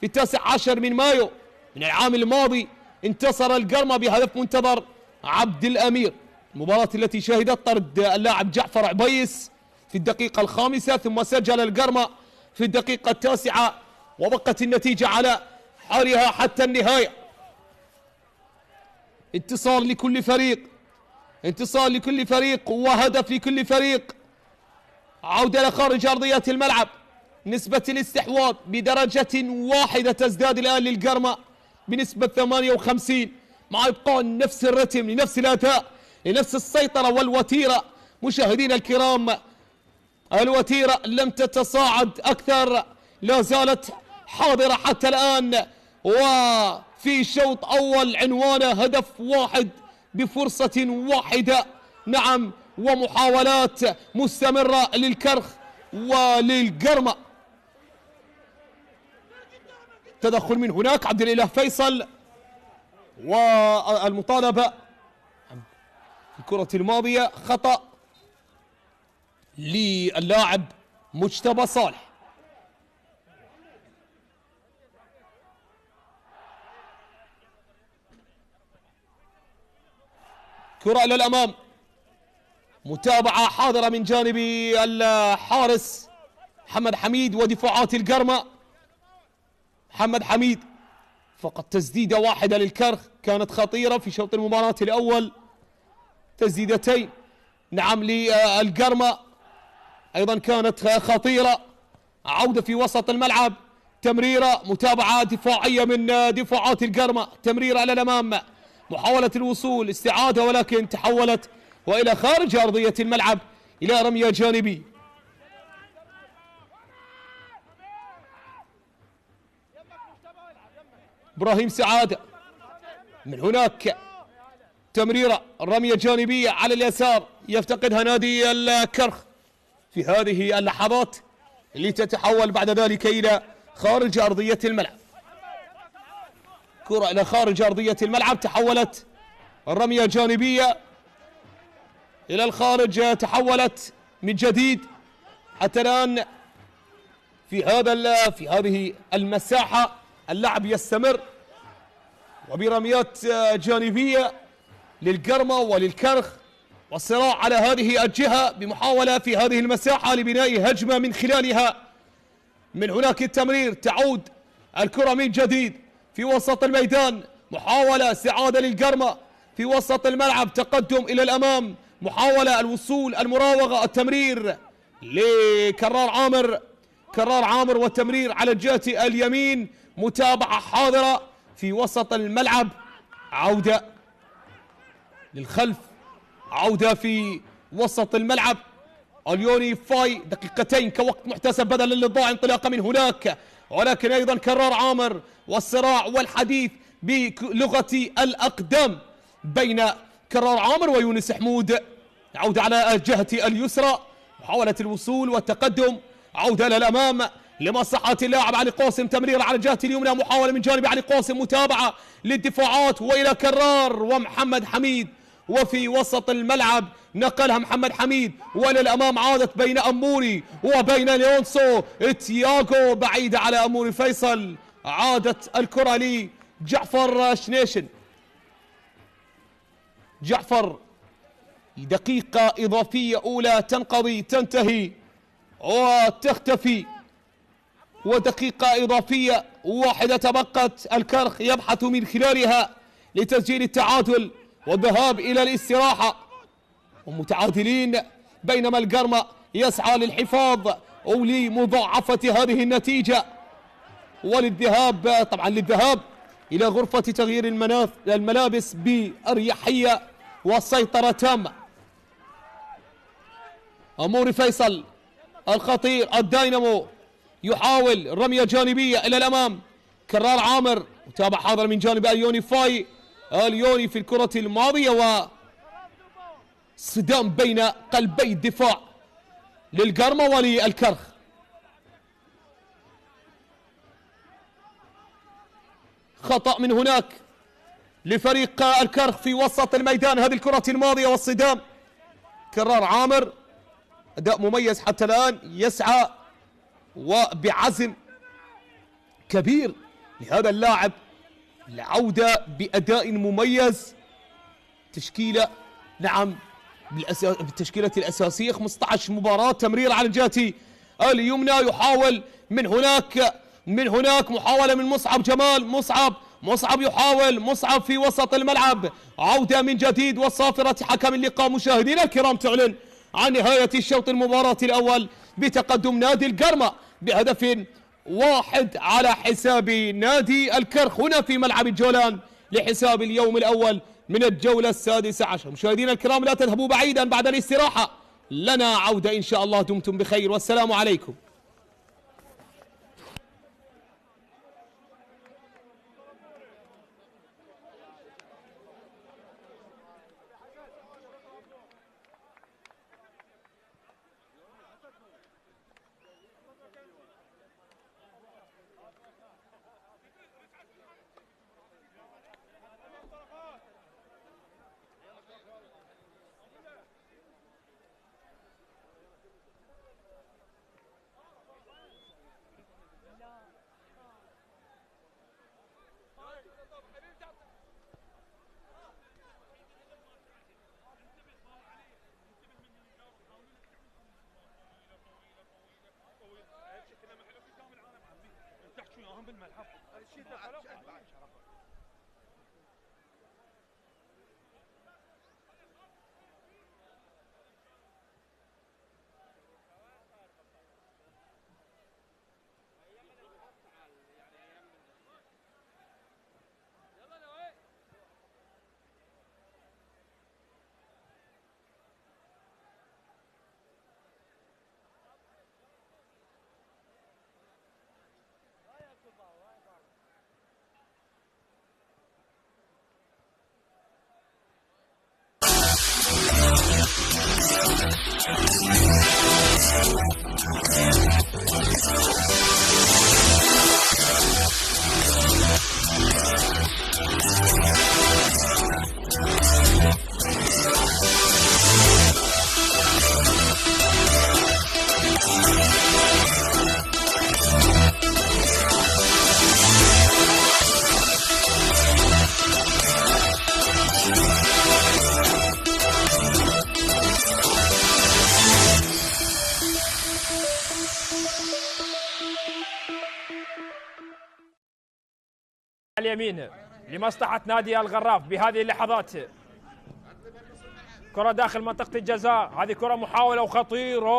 في 19 من مايو من العام الماضي انتصر القرمة بهدف منتظر عبد الأمير. المباراة التي شهدت طرد اللاعب جعفر عبيس في الدقيقة 5 ثم سجل القرمة في الدقيقة 9 وبقت النتيجة على حالها حتى النهاية. انتصار لكل فريق وهدف لكل فريق. عودة لخارج أرضية الملعب. نسبة الاستحواذ بدرجة واحدة تزداد الآن للقرمة بنسبة 58 مع إبقاء نفس الرتم لنفس الأداء لنفس السيطرة والوتيرة. مشاهدينا الكرام، الوتيرة لم تتصاعد أكثر، لا زالت حاضرة حتى الآن، وفي شوط أول عنوانه هدف واحد بفرصة واحدة. نعم، ومحاولات مستمرة للكرخ وللقرمة. تدخل من هناك عبد الإله فيصل، والمطالبة في الكرة الماضية خطأ للاعب مجتبى صالح. كرة إلى الأمام، متابعة حاضرة من جانب الحارس محمد حميد ودفاعات القرمة. محمد حميد فقط تسديدة واحدة للكرخ كانت خطيرة في شوط المباراة الأول، تسديدتين نعم للقرمة أيضا كانت خطيرة. عودة في وسط الملعب، تمريرة، متابعة دفاعية من دفاعات القرمة، تمريرة إلى الأمام، محاولة الوصول، استعادة ولكن تحولت وإلى خارج أرضية الملعب إلى رمية جانبي. إبراهيم سعادة من هناك، تمريرة، رمية جانبية على اليسار يفتقدها نادي الكرخ في هذه اللحظات اللي تتحول بعد ذلك إلى خارج أرضية الملعب. كرة إلى خارج أرضية الملعب، تحولت الرمية جانبية إلى الخارج، تحولت من جديد حتى الآن في هذه المساحة اللعب يستمر وبرميات جانبية للقرمة وللكرخ، والصراع على هذه الجهة بمحاولة في هذه المساحة لبناء هجمة من خلالها. من هناك التمرير، تعود الكرة من جديد في وسط الميدان، محاولة استعادة للقرمة في وسط الملعب، تقدم إلى الأمام، محاولة الوصول، المراوغة، التمرير لكرار عامر. كرار عامر والتمرير على الجهة اليمين، متابعة حاضرة في وسط الملعب، عودة للخلف، عودة في وسط الملعب. اليوني فاي دقيقتين كوقت محتسب بدلا للضاع، انطلاقة من هناك، ولكن أيضا كرار عامر والصراع والحديث بلغة الأقدام بين كرار عامر ويونس حمود. عودة على الجهة اليسرى، محاولة الوصول والتقدم، عودة للأمام لمصلحة اللاعب علي قاسم، تمرير على الجهة اليمنى، محاولة من جانب علي قاسم، متابعة للدفاعات وإلى كرار ومحمد حميد، وفي وسط الملعب نقلها محمد حميد وللأمام، عادت بين أموري وبين ليونسو تياغو، بعيدة على أموري فيصل، عادت الكرة لجعفر شنيشن. جعفر، دقيقة إضافية أولى تنقضي، تنتهي وتختفي، ودقيقة إضافية واحدة تبقت، الكرخ يبحث من خلالها لتسجيل التعادل والذهاب إلى الاستراحة، ومتعادلين، بينما القرمة يسعى للحفاظ أو لمضاعفة هذه النتيجة وللذهاب، طبعا للذهاب إلى غرفة تغيير الملابس بأريحية والسيطرة تامة. أموري فيصل الخطير الداينامو يحاول رمية جانبية إلى الأمام، كرار عامر متابع حاضر من جانب اليوني فاي. اليوني في الكرة الماضية وصدام بين قلبي الدفاع للقرمة وللكرخ. خطأ من هناك لفريق الكرخ في وسط الميدان، هذه الكرة الماضية والصدام. كرار عامر أداء مميز حتى الآن، يسعى وبعزم كبير لهذا اللاعب العودة بأداء مميز. تشكيلة، نعم، بالتشكيلة الأساسية 15 مباراة، تمرير على الجهة اليمنى، يحاول من هناك محاولة من مصعب جمال، مصعب يحاول، مصعب في وسط الملعب، عودة من جديد، وصافرة حكم اللقاء مشاهدينا الكرام تعلن عن نهاية الشوط المباراة الأول بتقدم نادي القرمة بهدف واحد على حساب نادي الكرخ هنا في ملعب الجولان لحساب اليوم الأول من الجولة السادسة عشر. مشاهدينا الكرام لا تذهبوا بعيدا، بعد الاستراحة لنا عودة إن شاء الله. دمتم بخير والسلام عليكم. اليمين لمصلحة نادي الغراف بهذه اللحظات. كرة داخل منطقة الجزاء، هذه كرة محاولة وخطيرة.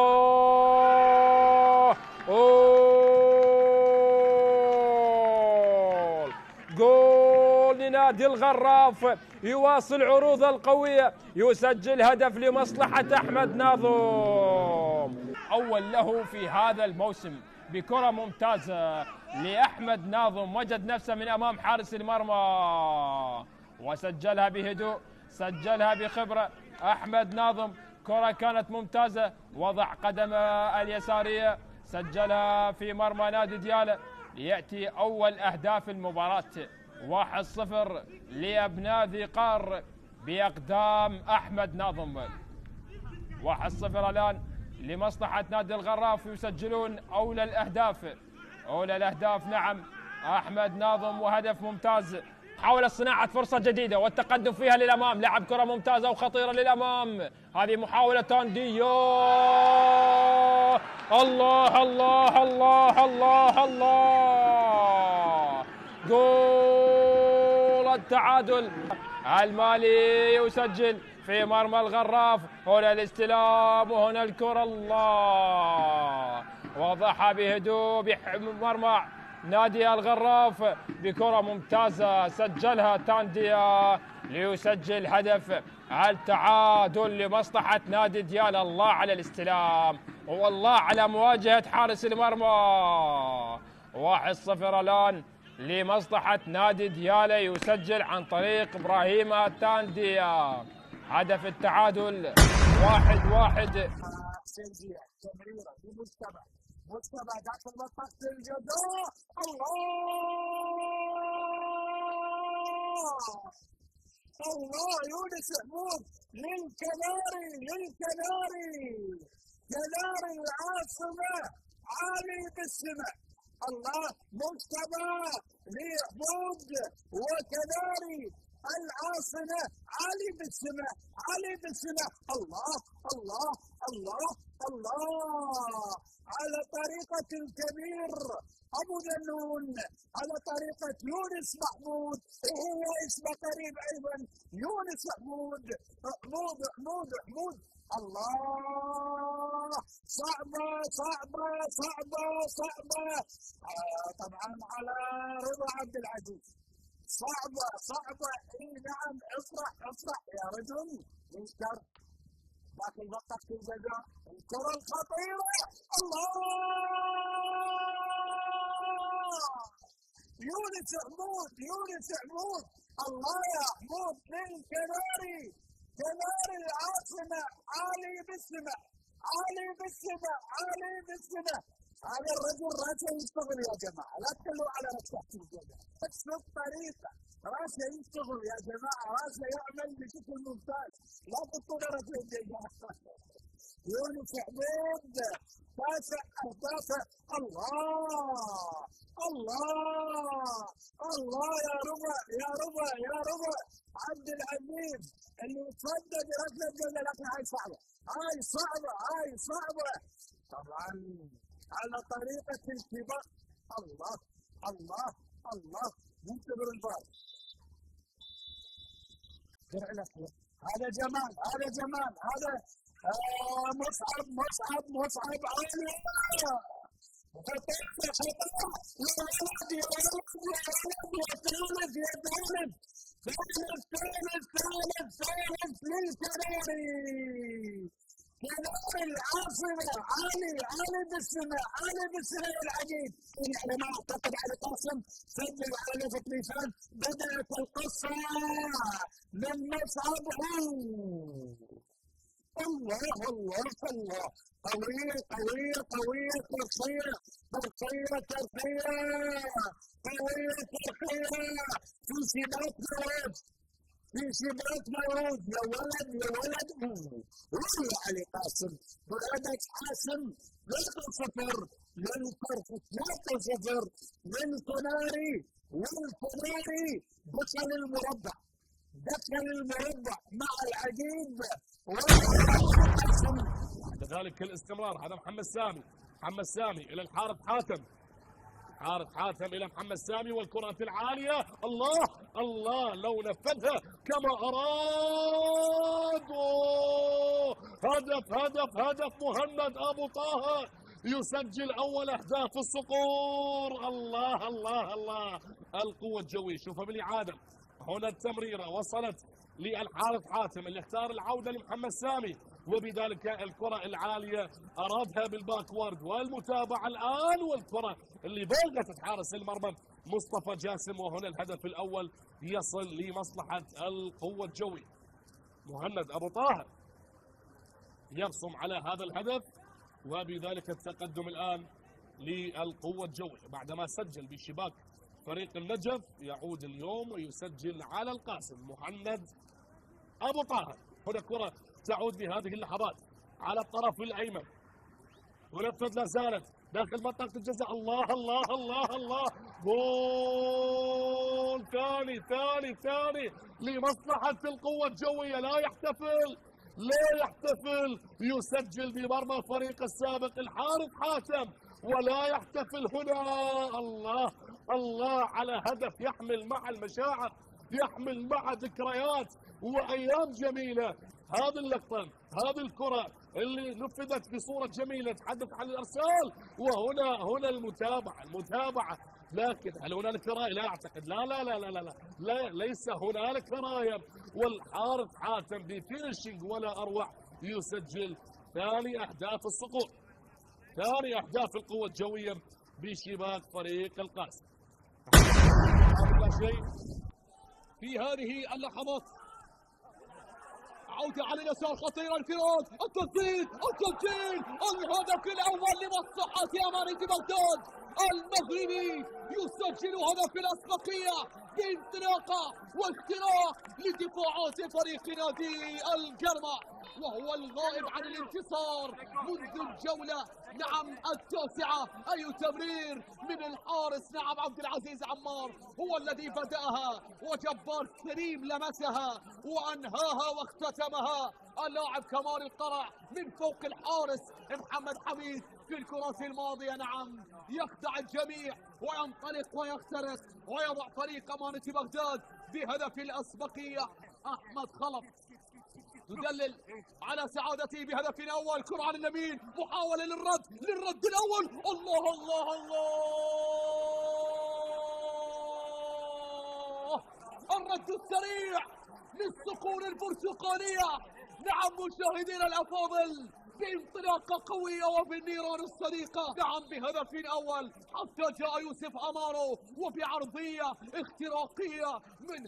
جول لنادي الغراف، يواصل عروضه القوية، يسجل هدف لمصلحة أحمد ناظم. أول له في هذا الموسم بكرة ممتازة لأحمد ناظم، وجد نفسه من أمام حارس المرمى وسجلها بهدوء، سجلها بخبرة. أحمد ناظم كرة كانت ممتازة، وضع قدمه اليسارية، سجلها في مرمى نادي ديالى، ليأتي أول أهداف المباراة. 1-0 لأبناء ذي قار بأقدام أحمد ناظم. 1-0 الآن لمصلحة نادي الغراف، يسجلون أولى الأهداف. نعم أحمد ناظم، وهدف ممتاز. حاول صناعة فرصة جديدة والتقدم فيها للأمام، لعب كرة ممتازة وخطيرة للأمام، هذه محاولة تاندية. الله الله الله الله الله، جول التعادل. المالي يسجل في مرمى الغراف، هنا الاستلام وهنا الكرة، الله، وضعها بهدوء بمرمى نادي الغراف بكرة ممتازة، سجلها تانديا ليسجل هدف التعادل لمصلحة نادي ديالى. الله على الاستلام، والله على مواجهة حارس المرمى. 1-0 الآن لمصلحة نادي ديالى، يسجل عن طريق إبراهيم تانديا هدف التعادل. 1-1. تمريرة مجتمع داخل منطقة الجزاء. الله يونس حمود للكناري كناري العاصمة عالي بالسماء. الله، مجتمع لحمود وكناري العاصمة عالي بالسماء. الله الله الله الله، على طريقة الكبير أبو ذنون، على طريقة يونس محمود، وهو اسمه قريب أيضا يونس حمود. الله، صعبة. طبعا على رضا عبد العزيز، صعبة. اي نعم، افرح يا رجل. ينكر لكن منطقة الجزاء، الكرة الخطيرة. الله، يونس حمود. الله يا حمود للكناري، كناري العاصمة عالي بالسماء. هذا الرجل راسه يشتغل يا جماعة، لا تكلوا على مساحة الجزاء، نفس الطريقة راسه يشتغل يا جماعة، راسه يعمل بشكل ممتاز، لا تقولوا راسه الجزاء. يونس حمود تاسع أهدافه. الله يا ربع عبد العزيز اللي يتصدى بركلة الجزاء، لكن هاي صعبة. طبعا على طريقة الكبار. الله منتظر البال. هذا جمال، هذا مصعب عالي. ثالث للكناري، كناري العاصمة عالي بالسماء العجيب. يعني ما اعتقد على قاسم سجل على لفت لسان. بدأت القصة من مصعب. الله، قوية ترقية في سباق موعود. يا ولد والله علي قاسم، برادة حاسم. 3-0 للكناري دخل المربع مع العجيب. بعد ذلك الاستمرار، هذا محمد سامي الى الحارث حاتم. الحارث حاتم إلى محمد سامي والكرة العالية. الله الله لو نفذها كما أراد. هدف مهند أبو طه يسجل أول أهداف الصقور. الله الله الله القوة الجوية. شوفها بالإعادة هنا التمريرة وصلت للحارث حاتم اللي اختار العودة لمحمد سامي، وبذلك الكرة العالية أرادها بالباكورد والمتابعة الآن، والكرة اللي بلغت حارس المرمى مصطفى جاسم. وهنا الهدف الأول يصل لمصلحة القوة الجوية. مهند أبو طه يرسم على هذا الهدف، وبذلك التقدم الآن للقوة الجوية بعدما سجل بشباك فريق النجف. يعود اليوم ويسجل على القاسم مهند أبو طه. هنا كرة تعود بهذه اللحظات على الطرف الأيمن، ونفذ لا زالت داخل منطقة الجزاء. الله الله الله الله جول ثاني لمصلحة القوة الجوية. لا يحتفل يسجل بمرمى الفريق السابق الحارث حاتم، ولا يحتفل هنا. الله الله على هدف يحمل مع المشاعر، يحمل مع ذكريات وأيام جميلة. هذه اللقطة، هذه الكرة اللي نفذت بصورة جميلة، تحدث عن الإرسال، وهنا المتابعة. لكن هل هنالك راية؟ لا أعتقد. لا ليس هنالك راية. والحارث حاتم بفينشنج ولا أروع يسجل ثاني أهداف الصقور، ثاني أهداف القوة الجوية بشباك فريق القاسم. لا شيء في هذه اللحظات. عودة على اليسار خطيرة انفراد، التسديد الهدف الأول لمصلحة أمانة بغداد. المغربي يسجل هدف الأسبقية بانطلاقة واختراق لدفاعات فريق نادي الجرمة، وهو الغائب عن الانتصار منذ الجولة التاسعة. أي تمرير من الحارس عبد العزيز عمار هو الذي بدأها، وجبار كريم لمسها وأنهاها واختتمها اللاعب كمال القرع من فوق الحارس محمد حميد. في الكرة الماضية يخدع الجميع وينطلق ويخترق ويضع فريق أمانة بغداد بهدف الأسبقية. أحمد خلف تدلل على سعادته بهدف أول. كرة على اليمين، محاولة للرد الأول. الله الله الله الرد السريع للصقور البرتقالية. مشاهدينا الأفاضل، بانطلاقة قوية وبالنيران الصديقة. بهدف أول حتى جاء يوسف أمارو وبعرضية اختراقية من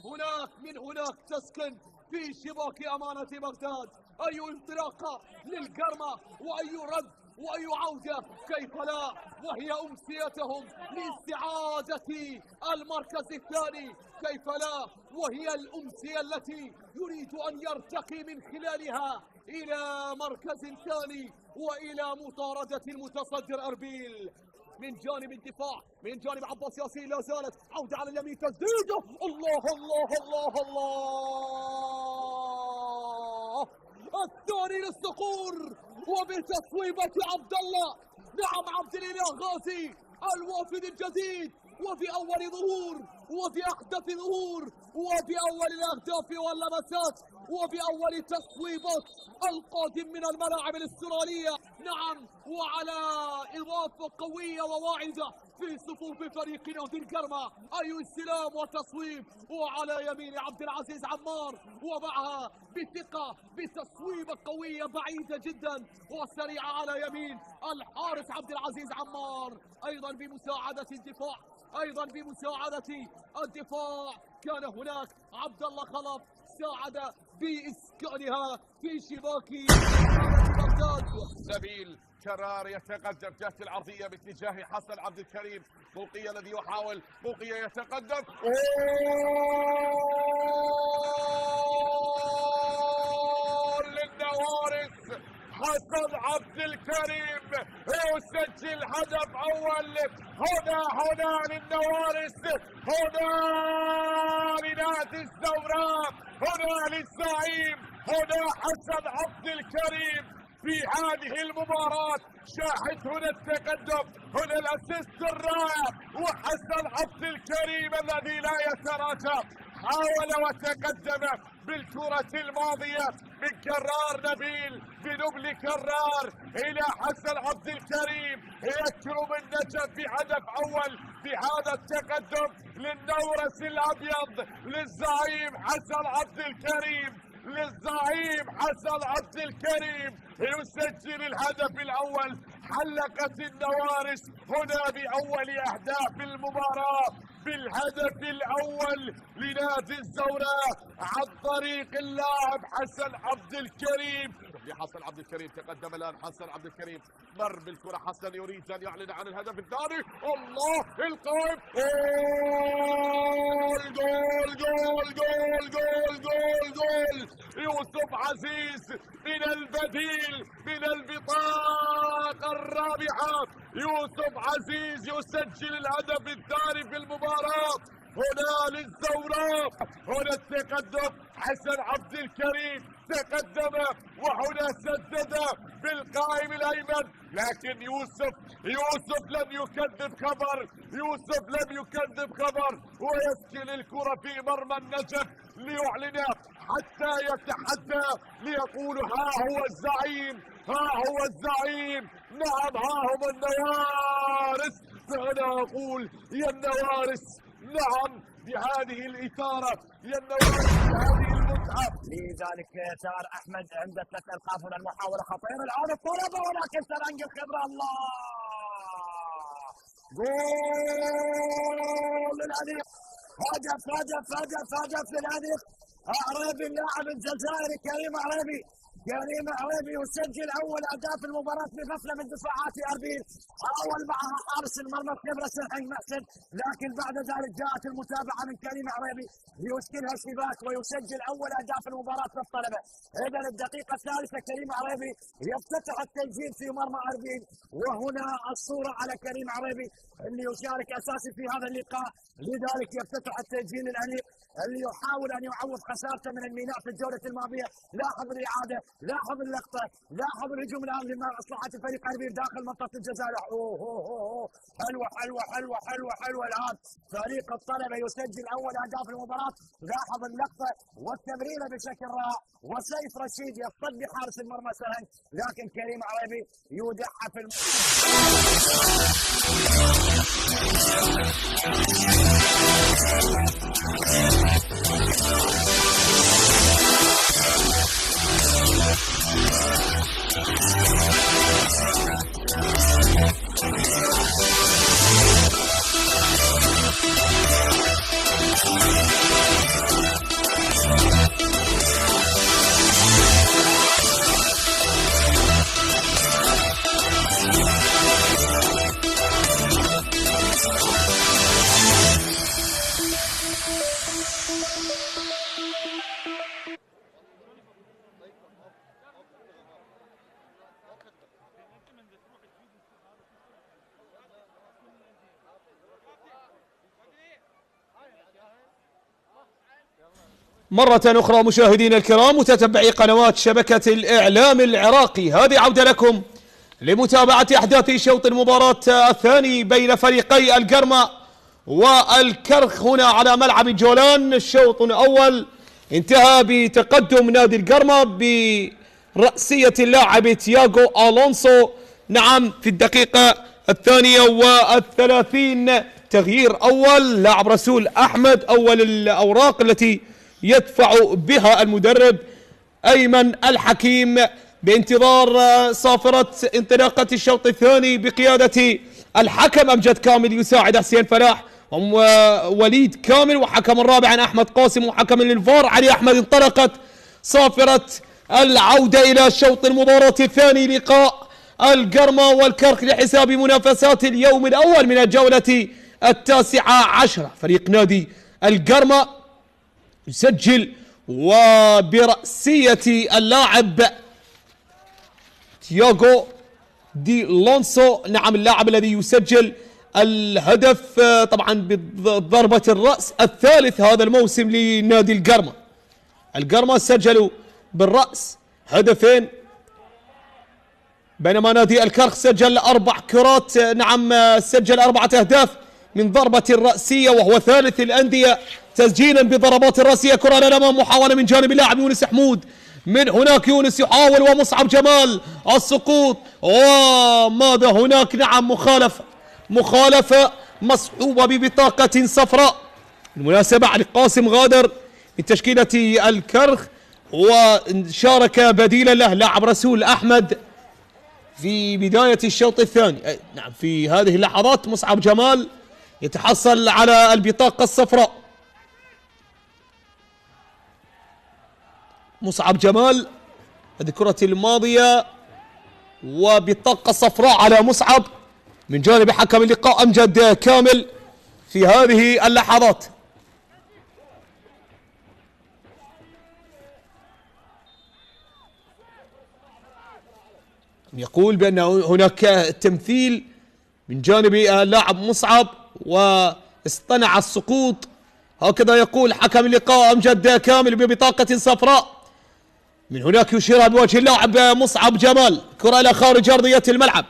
هناك تسكن في شباك أمانة بغداد. أي انطلاقة للجرمة، وأي رد وأي عودة، كيف لا، وهي أمسيتهم لاستعادة المركز الثاني. كيف لا، وهي الأمسية التي يريد أن يرتقي من خلالها إلى مركز ثاني وإلى مطاردة المتصدر أربيل. من جانب الدفاع، من جانب عباس ياسين لا زالت عودة على اليمين، تسديده. الله الله الله الله الثاني للصقور، وبتصويبة عبد الله عبد الاله غازي الوافد الجديد، وفي أول ظهور وفي أحدث ظهور وفي أول الأهداف واللمسات وفي أول تصويبات القادم من الملاعب الأسترالية. وعلى إضافة قوية وواعدة في صفوف فريق نادي الجرمة. أي استلام وتصويب، وعلى يمين عبد العزيز عمار، ومعها بثقة بتصويبة قوية بعيدة جدا وسريعة على يمين الحارس عبد العزيز عمار. أيضا بمساعدة الدفاع، كان هناك عبد الله خلف ساعد بإسكانها في شباك بغداد. نبيل كرار يتقدم، جهة العرضية باتجاه حسن عبد الكريم. بوقية الذي يحاول، بوقية يتقدم، للنوارس. حسن عبد الكريم يسجل هدف أول. هنا للنوارس، هنا لنادي الزوراء، هنا للزعيم، هنا حسن عبد الكريم في هذه المباراة. شاهد هنا التقدم، هنا الاسيست الرائع، وحسن عبد الكريم الذي لا يتراجع حاول وتقدم بالكرة الماضية من كرار نبيل بنبل كرار إلى حسن عبد الكريم، يكرم النجف بهدف أول بهذا التقدم للنورس الأبيض للزعيم حسن عبد الكريم. للزعيم حسن عبد الكريم يسجل الهدف الأول. حلقت النوارس هنا بأول أهداف المباراة بالهدف الأول لنادي الزوراء عن طريق اللاعب حسن عبد الكريم. حسن عبد الكريم تقدم الآن، حسن عبد الكريم مر بالكرة، حسن يريد أن يعلن عن الهدف الثاني. الله القائم، جول جول جول جول جول جول جول. يوسف عزيز من البديل من البطاقة الرابعة، يوسف عزيز يسجل الهدف الثاني في المباراة هنا للزوراء. هنا التقدم، حسن عبد الكريم تقدم وهنا سدد بالقائم الايمن، لكن يوسف لم يكذب خبر، يوسف لم يكذب خبر ويسكن الكرة في مرمى النجف ليعلن حتى يتحدى ليقول ها هو الزعيم، ها هو الزعيم، نعم ها هم النوارس. فأنا أقول يا النوارس نعم بهذه الإثارة، يا النوارس بهذه المتعة. لذلك يسار أحمد عند ثلاث ألقاب هنا المحاولة خطيرة الآن الطلبة ولكن سرنج الخبرة. الله جول للأنيق، هدف للأنيق عريبي اللاعب الجزائري كريم عريبي يسجل اول اهداف المباراه بغفله من دفاعات اربيل. حاول معها حارس المرمى خبره سرحان محسن، لكن بعد ذلك جاءت المتابعه من كريم عريبي ليسكنها الشباك ويسجل اول اهداف المباراه للطلبه. اذا الدقيقه الثالثه كريم عريبي يفتتح التسجيل في مرمى اربيل، وهنا الصوره على كريم عريبي اللي يشارك اساسي في هذا اللقاء، لذلك يفتتح التسجيل الانيق اللي يحاول ان يعوض خسارته من الميناء في الجوله الماضيه. لاحظ الاعاده، لاحظ اللقطه، لاحظ الهجوم الان لمصلحه الفريق اربيل داخل منطقه الجزائر. حلوه الان فريق الطلبه يسجل اول اهداف المباراه. لاحظ اللقطه والتمريره بشكل رائع، وسيف رشيد يصطد بحارس المرمى سرهنج، لكن كريم عريبي يودعها في مرة أخرى مشاهدينا الكرام متتبعي قنوات شبكة الإعلام العراقي، هذه عودة لكم لمتابعة أحداث شوط المباراة الثاني بين فريقي القرمة والكرخ هنا على ملعب جولان. الشوط الأول انتهى بتقدم نادي القرمة برأسية اللاعب تياغو ألونسو، نعم في الدقيقة 32. تغيير أول لاعب رسول أحمد، أول الأوراق التي يدفع بها المدرب أيمن الحكيم بانتظار صافرة انطلاقة الشوط الثاني بقيادة الحكم أمجد كامل يساعد حسين فلاح ووليد كامل، وحكم الرابع أحمد قاسم، وحكم للفار علي أحمد. انطلقت صافرة العودة إلى شوط المباراة الثاني، لقاء القرمة والكرخ لحساب منافسات اليوم الأول من الجولة 19. فريق نادي القرمة يسجل وبرأسية اللاعب تياغو دي لونسو، نعم اللاعب الذي يسجل الهدف طبعا بضربة الرأس الثالث هذا الموسم لنادي القرمة. القرمة سجلوا بالرأس هدفين بينما نادي الكرخ سجل 4 كرات، نعم سجل 4 أهداف من ضربة رأسية، وهو ثالث الأندية تسجيلا بضربات الرأسية. كرة للأمام، محاولة من جانب اللاعب يونس حمود، من هناك يونس يحاول ومصعب جمال السقوط، وماذا هناك؟ نعم مخالفة مصحوبة ببطاقة صفراء. بالمناسبة علي قاسم غادر من تشكيلة الكرخ، وشارك بديلا له لاعب رسول أحمد في بداية الشوط الثاني. نعم في هذه اللحظات مصعب جمال يتحصل على البطاقة الصفراء. مصعب جمال هذه الكرة الماضية، وبطاقة صفراء على مصعب من جانب حكم اللقاء أمجد كامل في هذه اللحظات. يقول بأن هناك تمثيل من جانب اللاعب مصعب واصطنع السقوط، هكذا يقول حكم اللقاء أمجد كامل ببطاقة صفراء. من هناك يشيرها بوجه اللاعب مصعب جمال، كرة إلى خارج أرضية الملعب،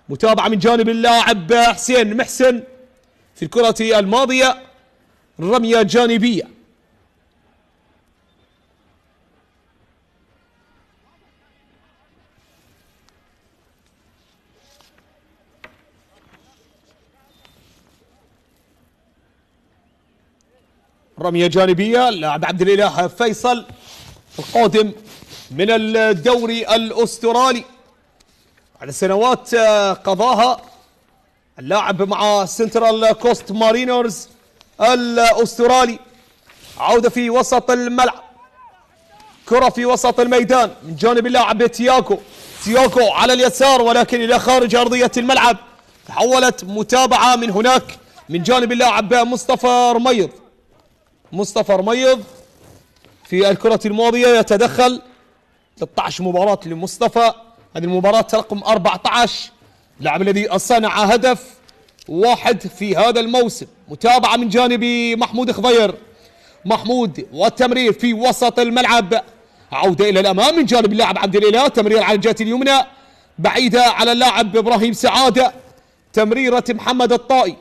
متابعة من جانب اللاعب حسين محسن في الكرة الماضية، رمية جانبية. رمية جانبية، اللاعب عبد الإله فيصل القادم من الدوري الأسترالي على سنوات قضاها اللاعب مع سنترال كوست مارينرز الأسترالي. عودة في وسط الملعب، كرة في وسط الميدان من جانب اللاعب تياغو على اليسار، ولكن إلى خارج أرضية الملعب. تحولت متابعة من هناك من جانب اللاعب مصطفى رميض في الكرة الماضية يتدخل. 13 مباراة لمصطفى، هذه المباراة رقم 14، اللاعب الذي صنع هدف واحد في هذا الموسم. متابعة من جانب محمود خضير، والتمرير في وسط الملعب، عودة إلى الأمام من جانب اللاعب عبد الإله، تمرير على الجهة اليمنى بعيدة على اللاعب إبراهيم سعادة، تمريرة محمد الطائي،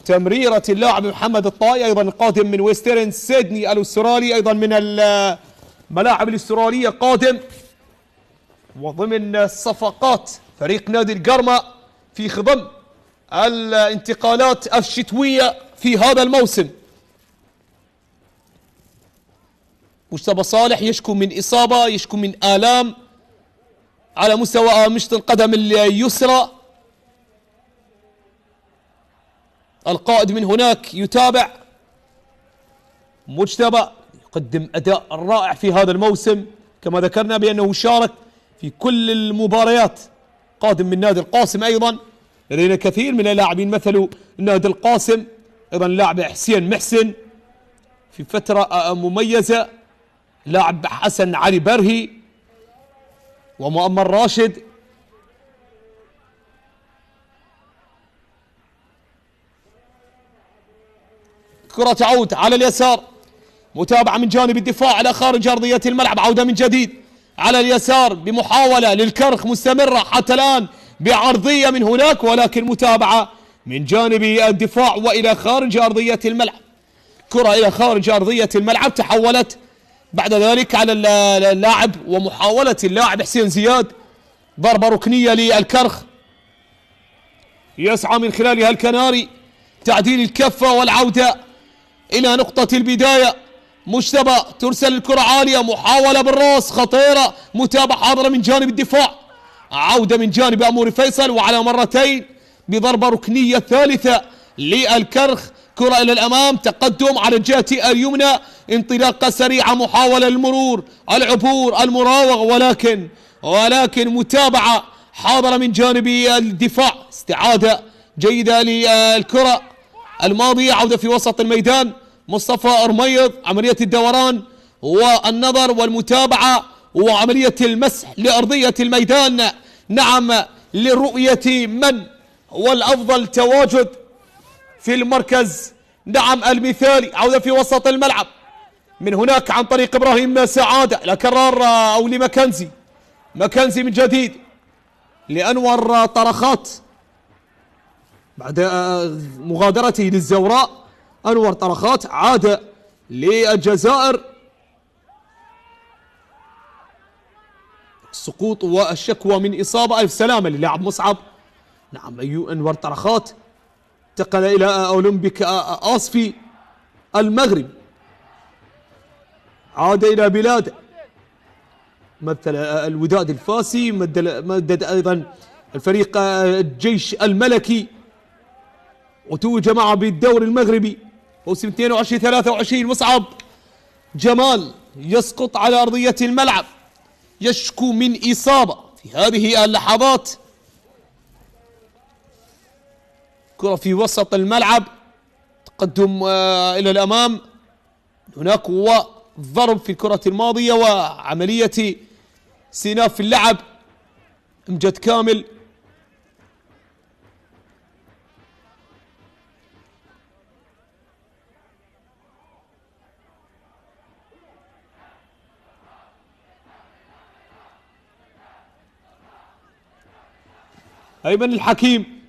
تمريرة اللاعب محمد الطائي أيضا القادم من ويسترن سيدني الأسترالي، أيضا من الملاعب الأسترالية قادم، وضمن صفقات فريق نادي القرمة في خضم الانتقالات الشتوية في هذا الموسم. مجتبى صالح يشكو من إصابة، يشكو من آلام على مستوى مشط القدم اليسرى. القائد من هناك يتابع، مجتبى يقدم أداء رائع في هذا الموسم، كما ذكرنا بأنه شارك في كل المباريات. قادم من نادي القاسم أيضا، لدينا كثير من اللاعبين مثلوا نادي القاسم، أيضا اللاعب حسين محسن في فترة مميزة، لاعب حسن علي برهي ومؤمر راشد. كرة تعود على اليسار، متابعة من جانب الدفاع على خارج أرضية الملعب، عودة من جديد على اليسار بمحاولة للكرخ مستمرة حتى الآن بعرضية من هناك، ولكن متابعة من جانب الدفاع وإلى خارج أرضية الملعب. كرة إلى خارج أرضية الملعب، تحولت بعد ذلك على اللاعب ومحاولة اللاعب حسين زياد، ضربة ركنية للكرخ يسعى من خلالها الكناري تعديل الكفة والعودة إلى نقطة البداية. مجتبى ترسل الكرة عالية، محاولة بالراس خطيرة، متابعة حاضرة من جانب الدفاع، عودة من جانب أموري فيصل وعلى مرتين بضربة ركنية ثالثة للكرخ. كرة إلى الأمام، تقدم على الجهة اليمنى، انطلاقة سريعة، محاولة المرور، العبور، المراوغ، ولكن متابعة حاضرة من جانب الدفاع، استعادة جيدة للكرة الماضية. عودة في وسط الميدان، مصطفى رميض، عملية الدوران والنظر والمتابعة وعملية المسح لأرضية الميدان، نعم لرؤية من هو الأفضل تواجد في المركز، نعم المثالي. عودة في وسط الملعب من هناك عن طريق إبراهيم سعادة، لا كرار أو لمكنزي، مكنزي من جديد، لأنور طرخات بعد مغادرته للزوراء. أنور طرخات عاد للجزائر. السقوط والشكوى من إصابة. ألف سلامة للاعب مصعب. نعم أنور طرخات انتقل إلى أولمبيك أصفي المغرب، عاد إلى بلاده، مثل الوداد الفاسي، مدد أيضا الفريق الجيش الملكي، وتوج معه بالدوري المغربي موسم 22-23. مصعب جمال يسقط على أرضية الملعب، يشكو من إصابة في هذه اللحظات. كرة في وسط الملعب، تقدم إلى الأمام، هناك هو ضرب في الكرة الماضية وعملية سيناف في اللعب. أمجد كامل أيمن الحكيم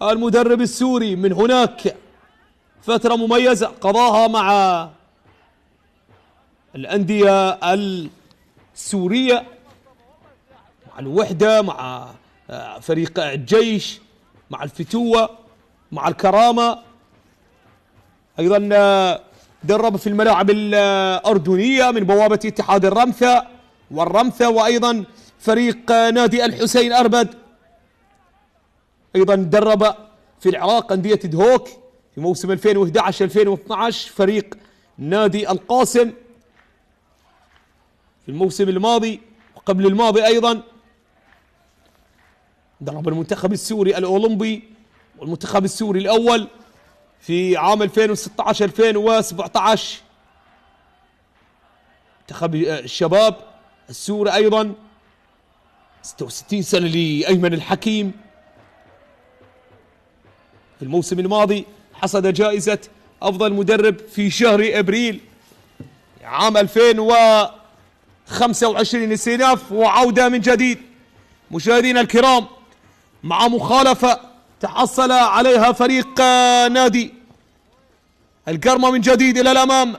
المدرب السوري، من هناك فترة مميزة قضاها مع الأندية السورية، مع الوحدة، مع فريق الجيش، مع الفتوة، مع الكرامة، أيضا درب في الملاعب الأردنية من بوابة اتحاد الرمثة والرمثة، وأيضا فريق نادي الحسين أربد. أيضا درب في العراق أندية دهوك في موسم 2011-2012، فريق نادي القاسم في الموسم الماضي وقبل الماضي. أيضا درب المنتخب السوري الأولمبي والمنتخب السوري الأول في عام 2016-2017، منتخب الشباب السوري أيضا. 66 سنة لأيمن الحكيم. في الموسم الماضي حصد جائزة أفضل مدرب في شهر أبريل عام 2025. استئناف وعودة من جديد مشاهدينا الكرام، مع مخالفة تحصل عليها فريق نادي القرمة من جديد إلى الأمام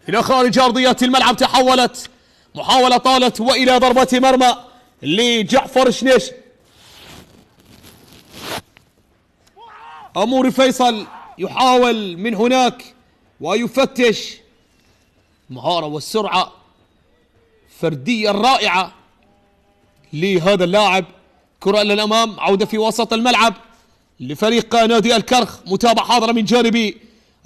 إلى خارج أرضية الملعب. تحولت محاولة طالت وإلى ضربة مرمى لجعفر شنيش. أمور فيصل يحاول من هناك ويفتش، المهارة والسرعة فردية رائعة لهذا اللاعب. كرة إلى الأمام، عودة في وسط الملعب لفريق نادي الكرخ، متابعة حاضرة من جانب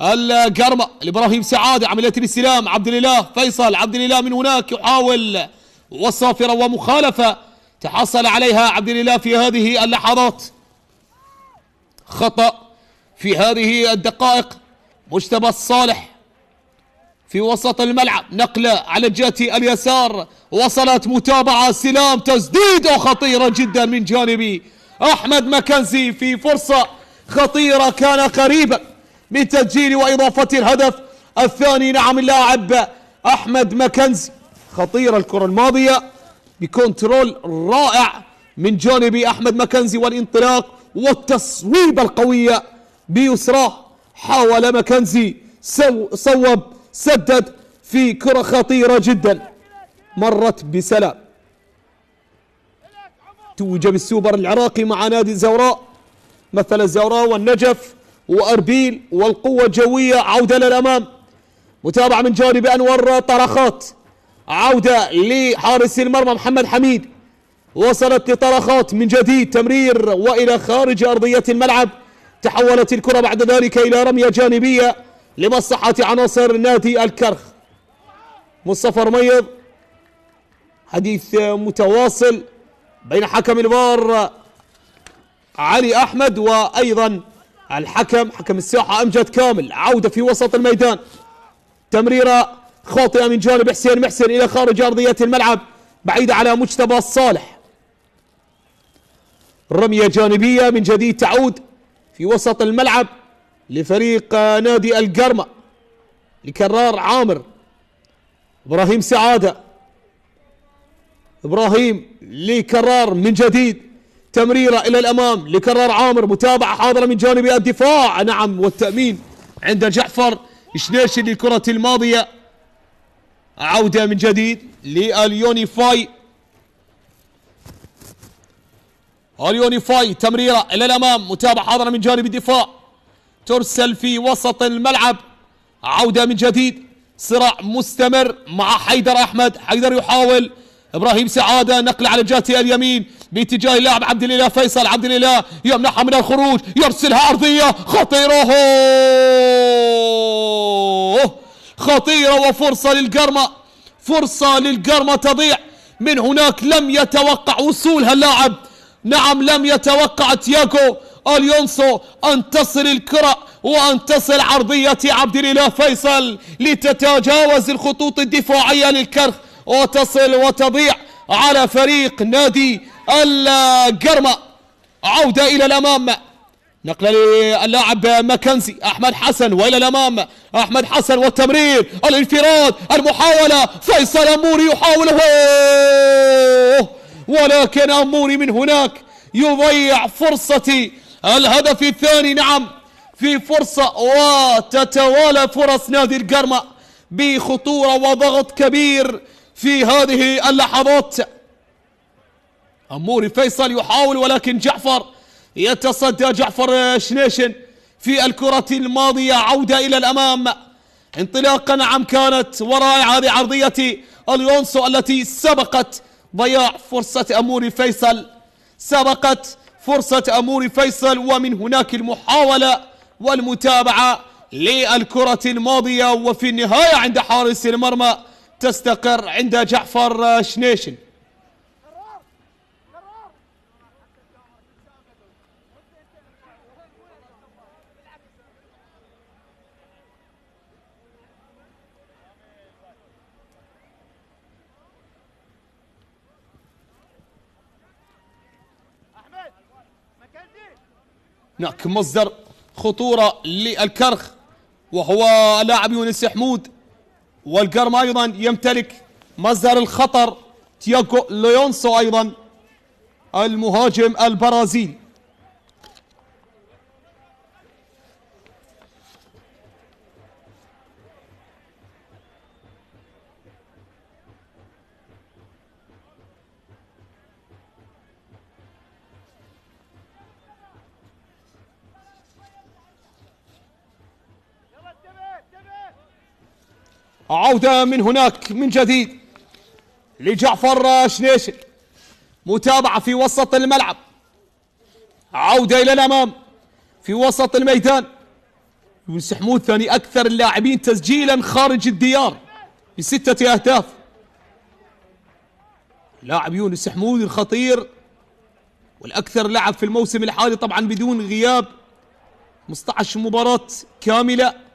القرمة لإبراهيم سعادة، عملية الاستلام عبد الإله فيصل. عبد الإله من هناك يحاول والصافرة ومخالفة تحصل عليها عبد الإله في هذه اللحظات. خطأ في هذه الدقائق. مجتبى الصالح في وسط الملعب، نقلة على الجهة اليسار، وصلت متابعة سلام، تسديد خطيرة جدا من جانب أحمد مكنزي في فرصة خطيرة، كان قريبا من تسجيل وإضافة الهدف الثاني. نعم اللاعب أحمد مكنزي، خطيرة الكرة الماضية بكنترول رائع من جانب أحمد مكنزي، والانطلاق والتصويبة القوية بيسراه. حاول مكنزي، صوب، سدد في كرة خطيرة جدا مرت بسلام. توج بالسوبر العراقي مع نادي الزوراء، مثل الزوراء والنجف وأربيل والقوة الجوية. عودة للأمام، متابعة من جانب أنور طرخات، عودة لحارس المرمى محمد حميد، وصلت لطرخات من جديد، تمرير وإلى خارج أرضية الملعب. تحولت الكرة بعد ذلك إلى رمية جانبية لمصلحة عناصر نادي الكرخ. مصطفى رميض، حديث متواصل بين حكم الفار علي أحمد وأيضا حكم الساحة أمجد كامل. عودة في وسط الميدان، تمريرة خاطئة من جانب حسين محسن إلى خارج أرضية الملعب بعيدة على مجتبى الصالح. رمية جانبية من جديد تعود في وسط الملعب لفريق نادي القرمة لكرار عامر. إبراهيم سعادة إبراهيم لكرار من جديد، تمريرة إلى الأمام لكرار عامر، متابعة حاضرة من جانب الدفاع، نعم، والتأمين عند جعفر شنيشن للكرة الماضية. عودة من جديد لليونيفاي، اليونيفاي تمريرة إلى الأمام، متابعة حاضرة من جانب الدفاع، ترسل في وسط الملعب. عودة من جديد، صراع مستمر مع حيدر أحمد، حيدر يحاول، إبراهيم سعادة نقل على جهة اليمين باتجاه اللاعب عبد الإله فيصل، عبد الإله يمنحها من الخروج، يرسلها عرضية خطيرة، خطيرة وفرصة للقرمة، فرصة للقرمة تضيع من هناك. لم يتوقع وصولها اللاعب، نعم لم يتوقع تياغو اليونسو أن تصل الكرة وأن تصل عرضية عبد الإله فيصل لتتجاوز الخطوط الدفاعية للكرخ وتصل وتضيع على فريق نادي القرمة. عودة إلى الأمام، نقل للاعب ماكنزي أحمد حسن، وإلى الأمام أحمد حسن والتمرير، الانفراد، المحاولة، فيصل أموري يحاول، ولكن أموري من هناك يضيع فرصة الهدف الثاني. نعم في فرصة، وتتوالى فرص نادي القرمة بخطورة وضغط كبير في هذه اللحظات. أموري فيصل يحاول، ولكن جعفر يتصدى، جعفر شنيشن في الكرة الماضية. عودة إلى الأمام، انطلاقة نعم كانت ورائعة، هذه عرضية اليونسو التي سبقت ضياع فرصة أموري فيصل، سبقت فرصة أموري فيصل، ومن هناك المحاولة والمتابعة للكرة الماضية، وفي النهاية عند حارس المرمى تستقر عند جعفر شنيشن. هناك مصدر خطورة للكرخ وهو اللاعب يونس حمود، والقرم أيضا يمتلك مصدر الخطر تياغو ليونسو أيضا المهاجم البرازيلي. عودة من هناك من جديد لجعفر شنيشن، متابعة في وسط الملعب، عودة إلى الأمام في وسط الميدان. يونس حمود ثاني أكثر اللاعبين تسجيلا خارج الديار ب6 أهداف. لاعب يونس حمود الخطير والأكثر لعب في الموسم الحالي طبعا بدون غياب، 15 مباراة كاملة.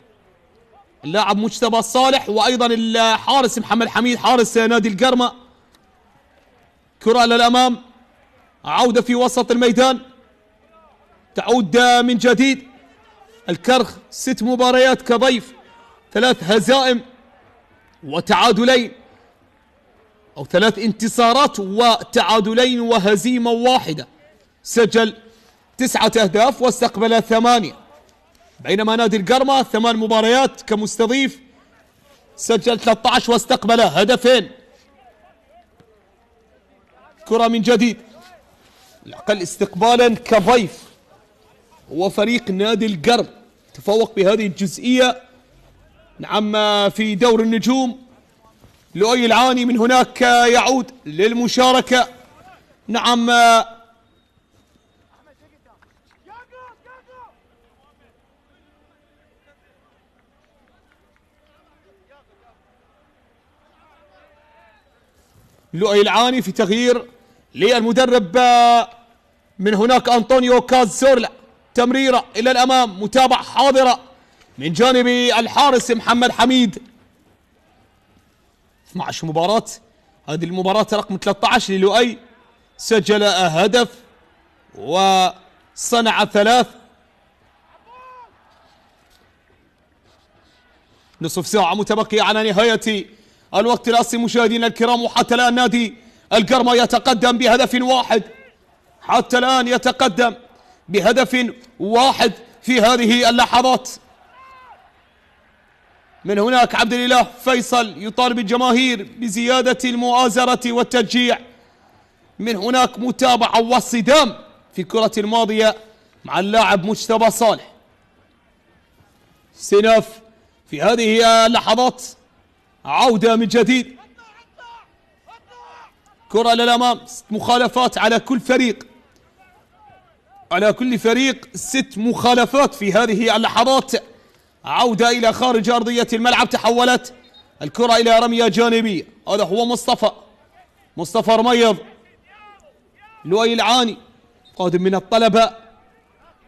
اللاعب مجتبى صالح، وأيضا الحارس محمد حميد حارس نادي القرمة. كرة للأمام، عودة في وسط الميدان، تعود من جديد الكرخ 6 مباريات كضيف، 3 هزائم وتعادلين، أو 3 انتصارات وتعادلين وهزيمة واحدة. سجل 9 أهداف واستقبل 8، بينما نادي القرمة 8 مباريات كمستضيف، سجل 13 واستقبل هدفين. كرة من جديد، الأقل استقبالا كضيف هو فريق نادي القرم، تفوق بهذه الجزئية نعم في دور النجوم. لؤي العاني من هناك يعود للمشاركة، نعم لؤي العاني في تغيير للمدرب من هناك أنطونيو كازورلا. تمريرة إلى الأمام، متابعة حاضرة من جانب الحارس محمد حميد. 12 مباراة، هذه المباراة رقم 13 للؤي، سجل هدف وصنع 3. نصف ساعة متبقية على نهاية الوقت الأصلي مشاهدينا الكرام، وحتى الآن نادي القرمة يتقدم بهدف واحد، حتى الآن يتقدم بهدف واحد في هذه اللحظات. من هناك عبد الإله فيصل يطالب الجماهير بزيادة المؤازرة والتشجيع. من هناك متابعة واصطدام في الكرة الماضية مع اللاعب مجتبى صالح. استئناف في هذه اللحظات، عودة من جديد، كرة للأمام، 6 مخالفات على كل فريق، على كل فريق 6 مخالفات في هذه اللحظات. عودة إلى خارج أرضية الملعب، تحولت الكرة إلى رمية جانبية. هذا هو مصطفى رميض، لؤي العاني قادم من الطلبة،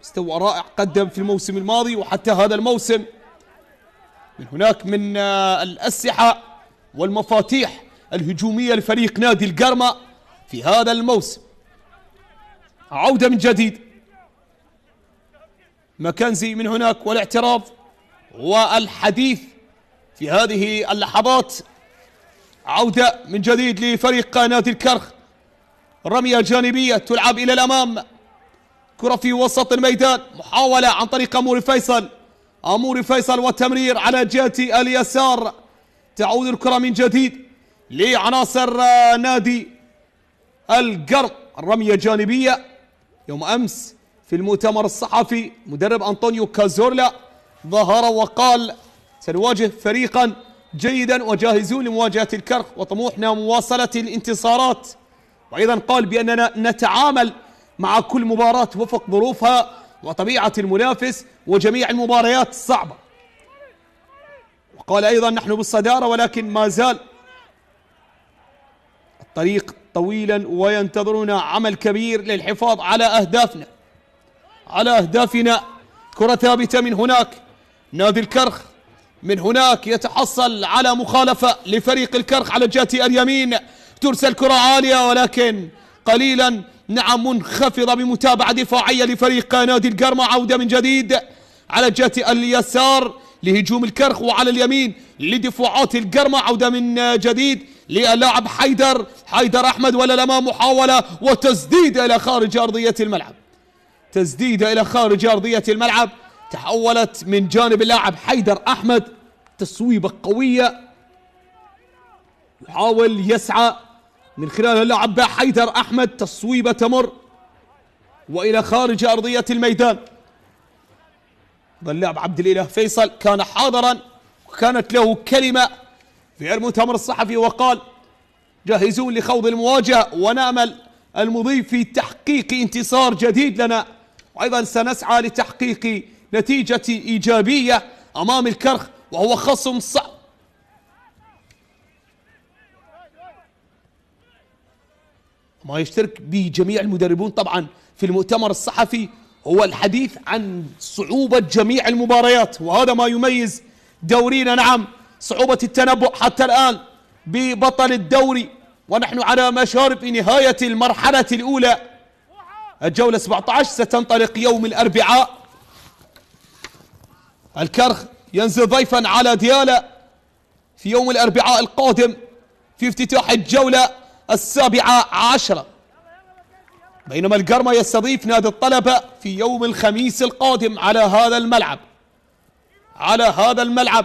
مستوى رائع قدم في الموسم الماضي وحتى هذا الموسم. من هناك من الأسلحة والمفاتيح الهجومية لفريق نادي القرمة في هذا الموسم. عودة من جديد، ماكنزي من هناك، والاعتراض والحديث في هذه اللحظات. عودة من جديد لفريق نادي الكرخ، رمية جانبية تلعب إلى الأمام، كرة في وسط الميدان، محاولة عن طريق أموري فيصل والتمرير على جهة اليسار. تعود الكرة من جديد لعناصر نادي القرم، الرمية جانبية. يوم أمس في المؤتمر الصحفي مدرب أنطونيو كازورلا ظهر وقال سنواجه فريقا جيدا وجاهزون لمواجهة الكرخ وطموحنا مواصلة الانتصارات. وأيضا قال بأننا نتعامل مع كل مباراة وفق ظروفها وطبيعة المنافس وجميع المباريات صعبة. وقال أيضا نحن بالصدارة ولكن ما زال الطريق طويلا وينتظرنا عمل كبير للحفاظ على أهدافنا. كرة ثابتة من هناك، نادي الكرخ من هناك يتحصل على مخالفة لفريق الكرخ على جهة اليمين، ترسل كرة عالية ولكن قليلا منخفضة بمتابعة دفاعية لفريق نادي القرمة. عودة من جديد على جهة اليسار لهجوم الكرخ وعلى اليمين لدفاعات القرمة. عودة من جديد للاعب حيدر أحمد، ولا الأمام محاولة وتسديدة إلى خارج أرضية الملعب، تحولت من جانب اللاعب حيدر أحمد، تصويبة قوية يحاول يسعى من خلال اللاعب حيدر أحمد، تصويبة تمر وإلى خارج أرضية الميدان. اللاعب عبد الإله فيصل كان حاضرا وكانت له كلمة في المؤتمر الصحفي وقال جاهزون لخوض المواجهة ونأمل المضي في تحقيق انتصار جديد لنا، وأيضا سنسعى لتحقيق نتيجة إيجابية أمام الكرخ وهو خصم صعب. ما يشترك به جميع المدربون طبعا في المؤتمر الصحفي هو الحديث عن صعوبة جميع المباريات، وهذا ما يميز دورينا. صعوبة التنبؤ حتى الآن ببطل الدوري، ونحن على مشارف نهاية المرحلة الأولى. الجولة 17 ستنطلق يوم الأربعاء. الكرخ ينزل ضيفا على ديالى في يوم الأربعاء القادم في افتتاح الجولة 17، بينما القرمة يستضيف نادي الطلبة في يوم الخميس القادم على هذا الملعب.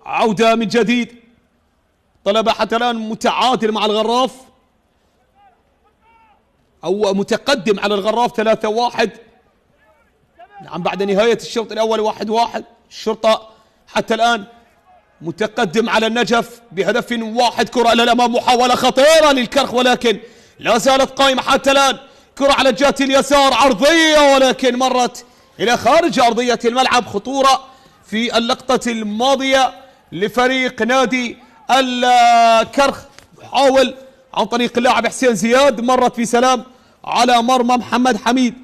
عودة من جديد، طلبة حتى الآن متعادل مع الغراف أو متقدم على الغراف 3-1 بعد نهاية الشوط الأول 1-1. الشرطة حتى الآن متقدم على النجف بهدف واحد. كرة إلى الأمام، محاولة خطيرة للكرخ ولكن لا زالت قائمة حتى الآن. كرة على الجهة اليسار عرضية ولكن مرت إلى خارج أرضية الملعب. خطورة في اللقطة الماضية لفريق نادي الكرخ، يحاول عن طريق اللاعب حسين زياد، مرت بسلام على مرمى محمد حميد.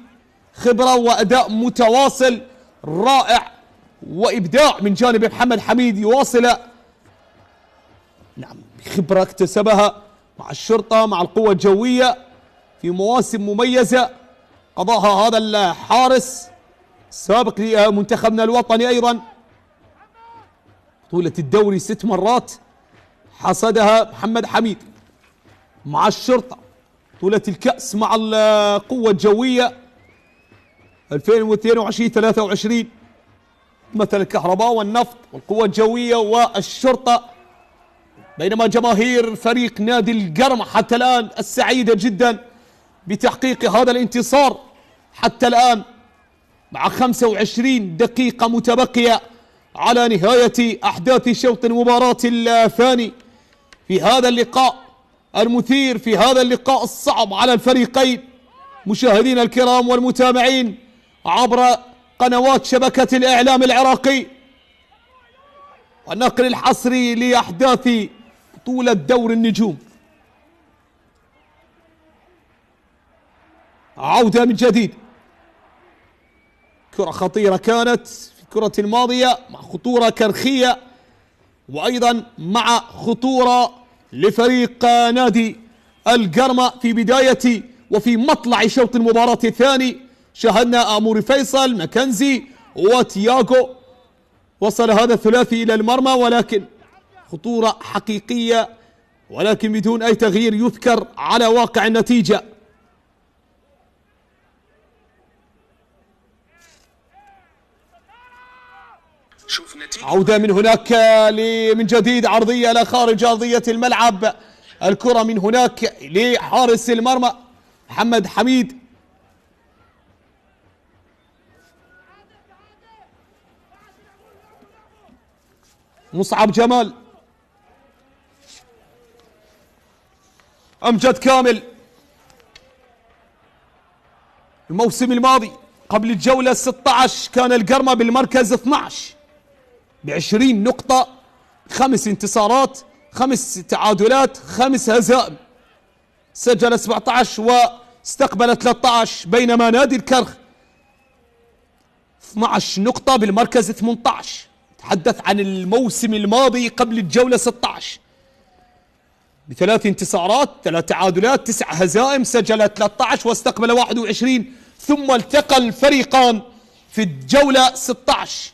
خبرة وأداء متواصل رائع وإبداع من جانب محمد حميد، يواصل خبرة اكتسبها مع الشرطة مع القوة الجوية في مواسم مميزة قضاها هذا الحارس السابق لمنتخبنا الوطني. أيضا بطولة الدوري 6 مرات حصدها محمد حميد مع الشرطة. بطولة الكأس مع القوة الجوية 2022-23 مثل الكهرباء والنفط والقوة الجوية والشرطة. بينما جماهير فريق نادي القرمة حتى الآن السعيدة جدا بتحقيق هذا الانتصار حتى الآن مع 25 دقيقة متبقية على نهاية أحداث شوط المباراة الثاني في هذا اللقاء المثير، في هذا اللقاء الصعب على الفريقين. مشاهدينا الكرام والمتابعين عبر قنوات شبكة الإعلام العراقي، والنقل الحصري لأحداث بطولة دور النجوم. عودة من جديد، كرة خطيرة كانت في الكرة الماضية مع خطورة كرخية، وأيضا مع خطورة لفريق نادي القرمة في بداية وفي مطلع شوط المباراة الثاني. شاهدنا أموري فيصل، ماكنزي وتياغو، وصل هذا الثلاثي إلى المرمى، ولكن خطورة حقيقية ولكن بدون أي تغيير يذكر على واقع النتيجة. عودة من هناك من جديد، عرضية إلى خارج أرضية الملعب، الكرة من هناك لحارس المرمى محمد حميد. مصعب جمال، أمجد كامل. الموسم الماضي قبل الجولة 16 كان القرمة بالمركز 12 ب20 نقطة، 5 انتصارات، 5 تعادلات، 5 هزائم، سجل 17 واستقبل 13، بينما نادي الكرخ 12 نقطة بالمركز 18. تحدث عن الموسم الماضي قبل الجولة 16 ب3 انتصارات، 3 تعادلات، 9 هزائم، سجل 13 واستقبل 21. ثم التقى الفريقان في الجولة 16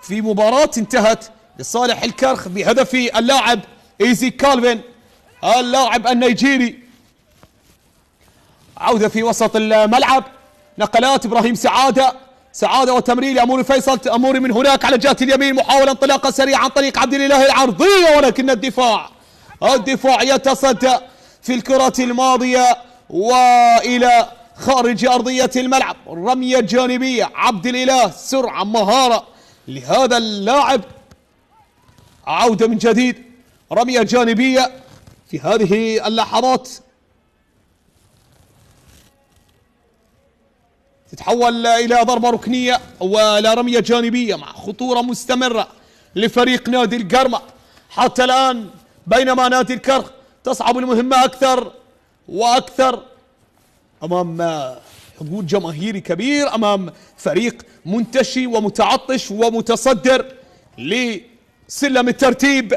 في مباراة انتهت لصالح الكرخ بهدف اللاعب ايزي كالفين اللاعب النيجيري. عودة في وسط الملعب، نقلات ابراهيم سعادة وتمرير لأموري فيصل. أموري من هناك على جهة اليمين، محاولة انطلاقة سريعة عن طريق عبد الاله، العرضية، ولكن الدفاع يتصدى في الكرة الماضية وإلى خارج أرضية الملعب. رمية جانبية، عبد الاله، سرعة، مهارة لهذا اللاعب. عودة من جديد، رمية جانبية في هذه اللحظات تتحول إلى ضربة ركنية ولا رمية جانبية مع خطورة مستمرة لفريق نادي القرمة حتى الآن. بينما نادي الكرخ تصعب المهمة أكثر وأكثر أمام حضور جماهيري كبير، أمام فريق منتشي ومتعطش ومتصدر لسلم الترتيب.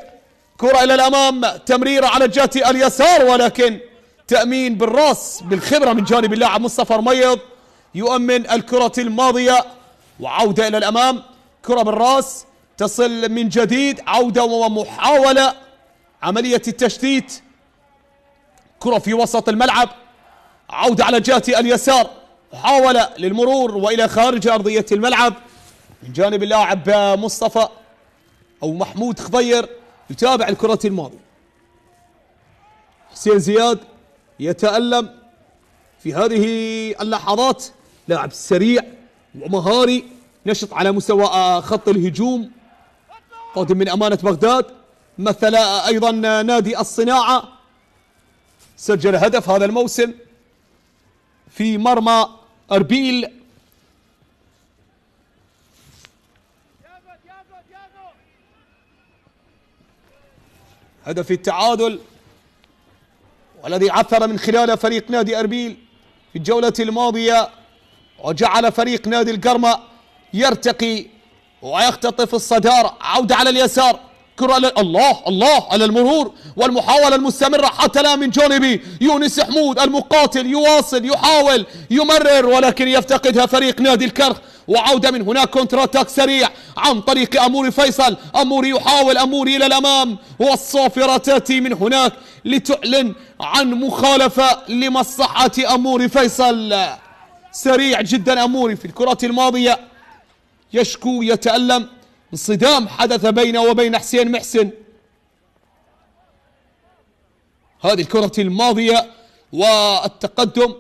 كرة إلى الأمام، تمريرة على الجهة اليسار، ولكن تأمين بالراس بالخبرة من جانب اللاعب مصطفى رميض يؤمن الكرة الماضية. وعودة إلى الأمام، كرة بالراس تصل من جديد، عودة ومحاولة عملية التشتيت. كرة في وسط الملعب، عودة على جهة اليسار، محاولة للمرور وإلى خارج أرضية الملعب من جانب اللاعب مصطفى أو محمود خضير يتابع الكرة الماضية. حسين زياد يتألم في هذه اللحظات، لاعب سريع ومهاري نشط على مستوى خط الهجوم، قادم من أمانة بغداد، مثل أيضا نادي الصناعة، سجل هدف هذا الموسم في مرمى أربيل. هدف التعادل والذي عثر من خلاله فريق نادي أربيل في الجولة الماضية وجعل فريق نادي القرمة يرتقي ويختطف الصدارة. عودة على اليسار، كرة الله على المرور والمحاولة المستمرة حتى الآن من جانب يونس حمود المقاتل، يواصل يحاول يمرر ولكن يفتقدها فريق نادي الكرخ وعودة من هناك كونتر اتاك سريع عن طريق أموري فيصل. أموري يحاول، أموري إلى الأمام، والصافرة تأتي من هناك لتعلن عن مخالفة لمصلحة أموري فيصل. سريع جدا أموري في الكرة الماضية، يشكو يتألم. انصدام حدث بينه وبين حسين محسن. هذه الكرة الماضية والتقدم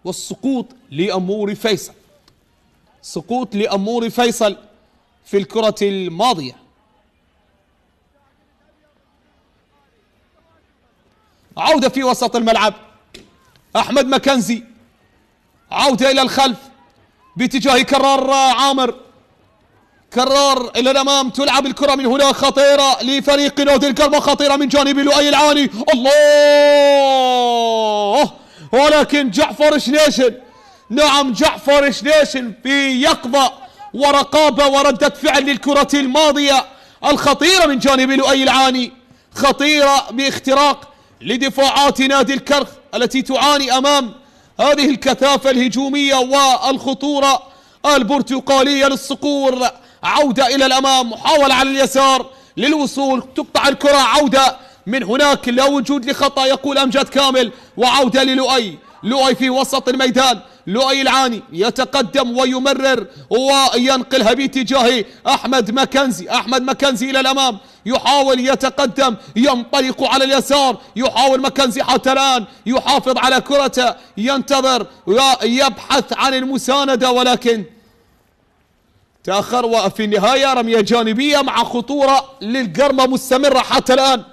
والسقوط لأموري فيصل. سقوط لأموري فيصل في الكرة الماضية. عودة في وسط الملعب، أحمد مكنزي، عودة إلى الخلف باتجاه كرار عامر. كرار إلى الأمام، تلعب الكرة من هنا خطيرة لفريق نادي القرمة، خطيرة من جانب لؤي العاني. الله، ولكن جعفر شنيشن، نعم جعفر شنيشن في يقظة ورقابة وردة فعل للكرة الماضية الخطيرة من جانب لؤي العاني، خطيرة باختراق لدفاعات نادي الكرخ التي تعاني أمام هذه الكثافة الهجومية والخطورة البرتقالية للصقور. عودة إلى الأمام، محاولة على اليسار للوصول، تقطع الكرة. عودة من هناك، لا وجود لخطأ يقول أمجد كامل. وعودة للؤي، لؤي في وسط الميدان، لؤي العاني يتقدم ويمرر وينقلها باتجاه أحمد مكنزي. أحمد مكنزي إلى الأمام، يحاول يتقدم، ينطلق على اليسار، يحاول مكنزي حتى الآن يحافظ على كرته، ينتظر ويبحث عن المساندة ولكن تأخر. وفي النهاية رمية جانبية مع خطورة للقرمة مستمرة حتى الآن.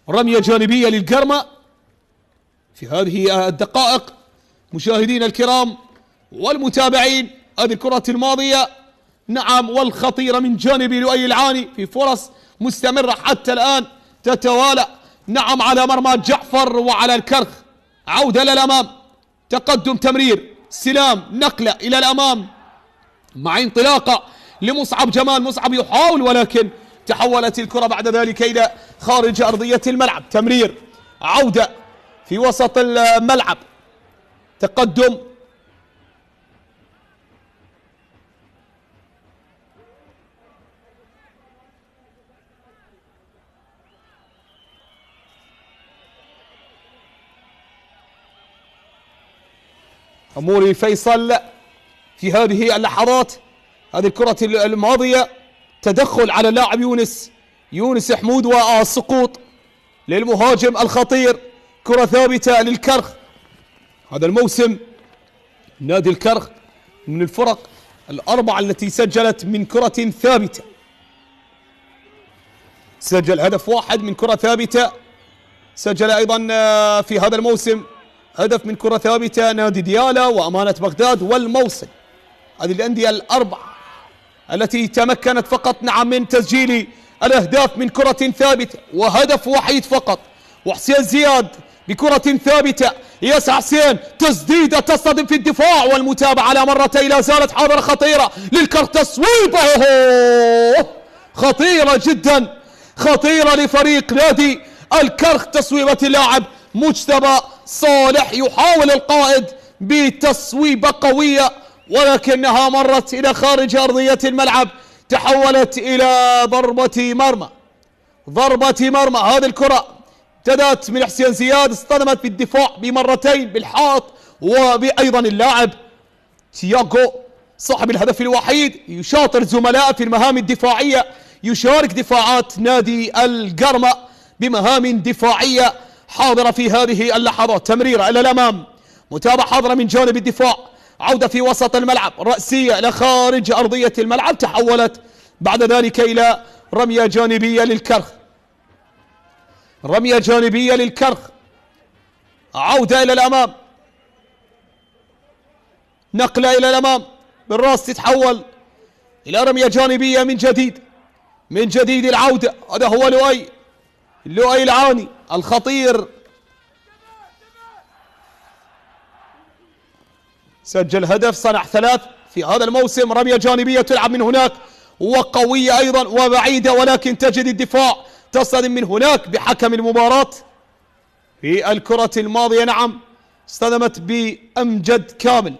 رمية جانبية للقرمة في هذه الدقائق. مشاهدينا الكرام والمتابعين، هذه الكرة الماضية نعم والخطيرة من جانب لؤي العاني، في فرص مستمرة حتى الآن تتوالى نعم على مرمى جعفر وعلى الكرخ. عودة للأمام، تقدم، تمرير، سلام، نقلة إلى الأمام مع انطلاقة لمصعب جمال. مصعب يحاول ولكن تحولت الكرة بعد ذلك إلى خارج أرضية الملعب. تمرير، عودة في وسط الملعب، تقدم، أموري فيصل في هذه اللحظات. هذه الكرة الماضية تدخل على اللاعب يونس حمود والسقوط للمهاجم الخطير. كرة ثابتة للكرخ. هذا الموسم نادي الكرخ من الفرق الأربعة التي سجلت من كرة ثابتة، سجل هدف واحد من كرة ثابتة. سجل أيضا في هذا الموسم هدف من كرة ثابتة نادي ديالا وأمانة بغداد والموصل. هذه الأندية الأربعة التي تمكنت فقط نعم من تسجيل الأهداف من كرة ثابتة، وهدف وحيد فقط. وحسين زياد بكرة ثابتة، يسعى حسين، تسديدة تصطدم في الدفاع، والمتابعة على مرتين لا زالت حاضرة خطيرة للكرخ. تصويبه خطيرة جدا، خطيرة لفريق نادي الكرخ. تصويبة اللاعب مجتبى صالح، يحاول القائد بتصويبة قوية ولكنها مرت إلى خارج أرضية الملعب، تحولت إلى ضربة مرمى. ضربة مرمى. هذه الكرة ابتدت من حسين زياد، اصطدمت بالدفاع بمرتين بالحائط، وبأيضا اللاعب تياغو صاحب الهدف الوحيد يشاطر زملائه في المهام الدفاعية، يشارك دفاعات نادي القرمة بمهام دفاعية حاضرة في هذه اللحظات. تمريرة إلى الأمام، متابعة حاضرة من جانب الدفاع. عودة في وسط الملعب، رأسية إلى خارج أرضية الملعب، تحولت بعد ذلك إلى رمية جانبية للكرخ. رمية جانبية للكرخ. عودة إلى الأمام، نقلة إلى الأمام بالراس، تتحول إلى رمية جانبية من جديد. من جديد العودة. هذا هو لؤي العاني الخطير، سجل هدف، صنع 3 في هذا الموسم. رمية جانبية تلعب من هناك وقوية أيضا وبعيدة، ولكن تجد الدفاع تصطدم من هناك بحكم المباراة. في الكرة الماضية نعم اصطدمت بأمجد كامل.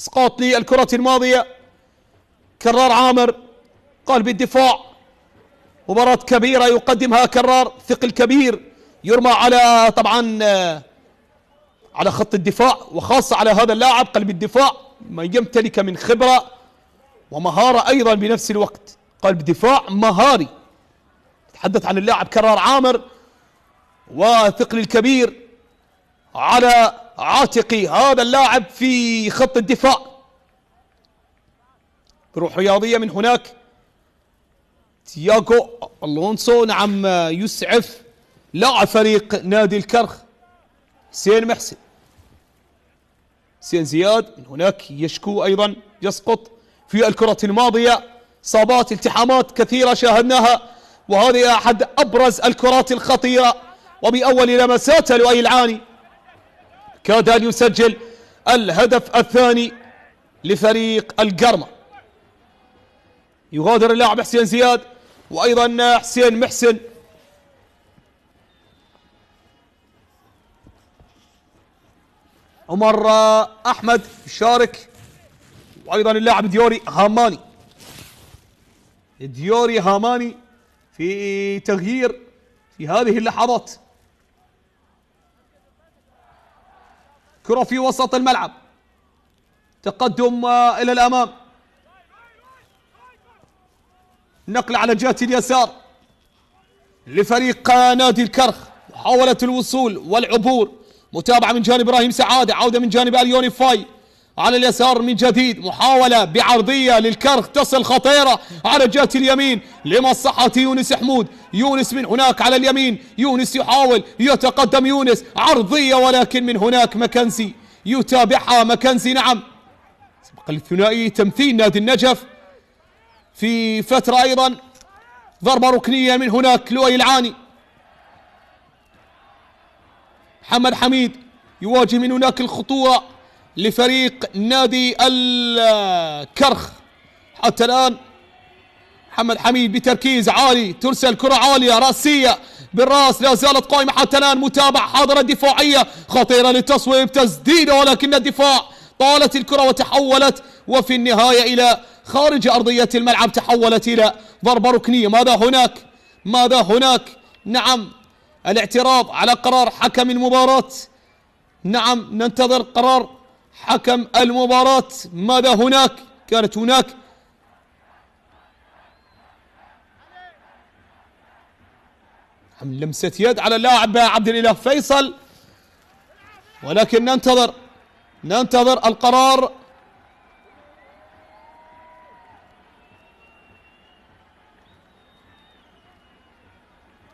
اسقاط للكرة الماضية. كرار عامر قلب الدفاع، مباراة كبيرة يقدمها كرار، ثقل كبير يرمى على طبعا على خط الدفاع، وخاصة على هذا اللاعب قلب الدفاع ما يمتلك من خبرة ومهارة أيضا بنفس الوقت. قلب دفاع مهاري. تحدث عن اللاعب كرار عامر وثقل الكبير على عاتق هذا اللاعب في خط الدفاع. بروح رياضية من هناك. تياغو ألونسو نعم يسعف لاعب فريق نادي الكرخ. حسين محسن، حسين زياد من هناك يشكو أيضا، يسقط في الكرة الماضية. إصابات التحامات كثيرة شاهدناها، وهذه أحد أبرز الكرات الخطيرة. وبأول لمسات لؤي العاني كاد أن يسجل الهدف الثاني لفريق القرمة. يغادر اللاعب حسين زياد وأيضا حسين محسن. عمر أحمد يشارك، وأيضا اللاعب ديوري هاماني. ديوري هاماني في تغيير في هذه اللحظات. كرة في وسط الملعب، تقدم إلى الأمام، نقل على جهة اليسار لفريق نادي الكرخ، محاولة الوصول والعبور، متابعة من جانب إبراهيم سعادة، عودة من جانب اليوني فاي على اليسار من جديد، محاولة بعرضية للكرخ تصل خطيرة على جهة اليمين لمصلحة يونس حمود. يونس من هناك على اليمين، يونس يحاول يتقدم، يونس عرضية ولكن من هناك مكنزي يتابعها. مكنزي نعم سبق الثنائي تمثيل نادي النجف في فترة أيضا. ضربة ركنية من هناك لؤي العاني. محمد حميد يواجه من هناك الخطورة لفريق نادي الكرخ. حتى الآن محمد حميد بتركيز عالي، ترسل كرة عالية راسية بالراس، لا زالت قائمة حتى الآن. متابعة حاضرة دفاعية خطيرة للتصويب، تسديدة ولكن الدفاع طالت الكرة وتحولت وفي النهاية إلى خارج أرضية الملعب، تحولت إلى ضربة ركنية. ماذا هناك؟ ماذا هناك؟ نعم الاعتراض على قرار حكم المباراة. نعم ننتظر قرار حكم المباراة. ماذا هناك؟ كانت هناك لمسة يد على اللاعب عبد الإله فيصل، ولكن ننتظر القرار.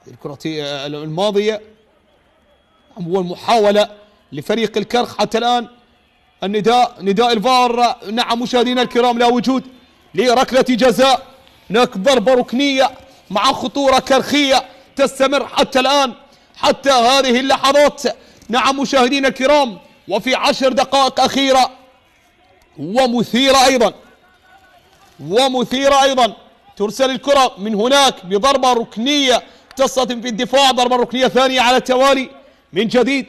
الكرة الماضية هو المحاولة لفريق الكرخ حتى الآن. نداء الفار. نعم مشاهدينا الكرام، لا وجود لركلة جزاء. هناك ضربة ركنية مع خطورة كرخية تستمر حتى الآن، حتى هذه اللحظات. نعم مشاهدينا الكرام، وفي 10 دقائق أخيرة ومثيرة أيضا. ترسل الكرة من هناك بضربة ركنية تصطدم في الدفاع، ضربة ركنية ثانية على التوالي من جديد،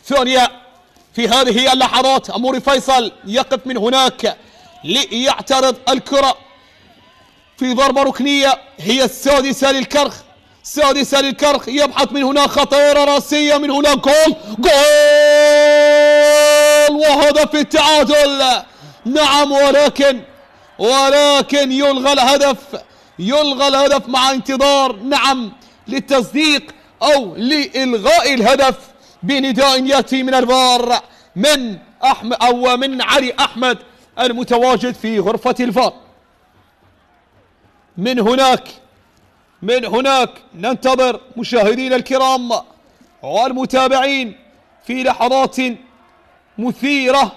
ثانية في هذه اللحظات. أموري فيصل يقف من هناك ليعترض الكرة في ضربة ركنية هي السادسة للكرخ. يبحث من هناك خطيرة راسية، من هناك جول وهدف التعادل. نعم ولكن يلغى الهدف مع انتظار نعم للتصديق أو لإلغاء الهدف بنداء يأتي من الفار من أحمد أو من علي أحمد المتواجد في غرفة الفار. من هناك ننتظر مشاهدينا الكرام والمتابعين في لحظات مثيرة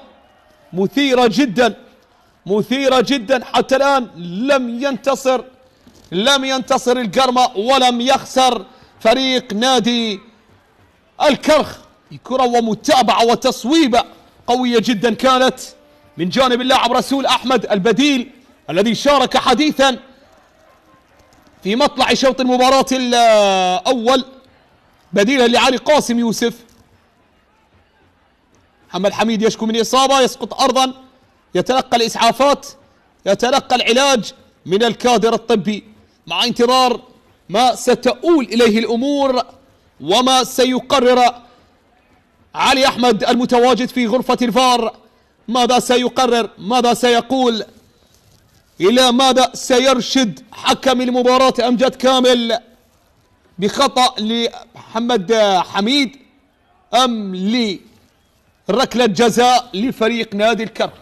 جدا. حتى الآن لم ينتصر القرمة ولم يخسر فريق نادي الكرخ. كرة ومتابعة وتصويبة قوية جدا كانت من جانب اللاعب رسول أحمد البديل الذي شارك حديثا في مطلع شوط المباراة الأول بديلا لعلي قاسم يوسف. محمد حميد يشكو من إصابة، يسقط أرضا، يتلقى الإسعافات، يتلقى العلاج من الكادر الطبي، مع انتظار ما ستؤول إليه الأمور وما سيقرر علي أحمد المتواجد في غرفة الفار. ماذا سيقرر؟ ماذا سيقول؟ إلى ماذا سيرشد حكم المباراة أمجد كامل؟ بخطأ لمحمد حميد أم لركلة جزاء لفريق نادي الكرخ؟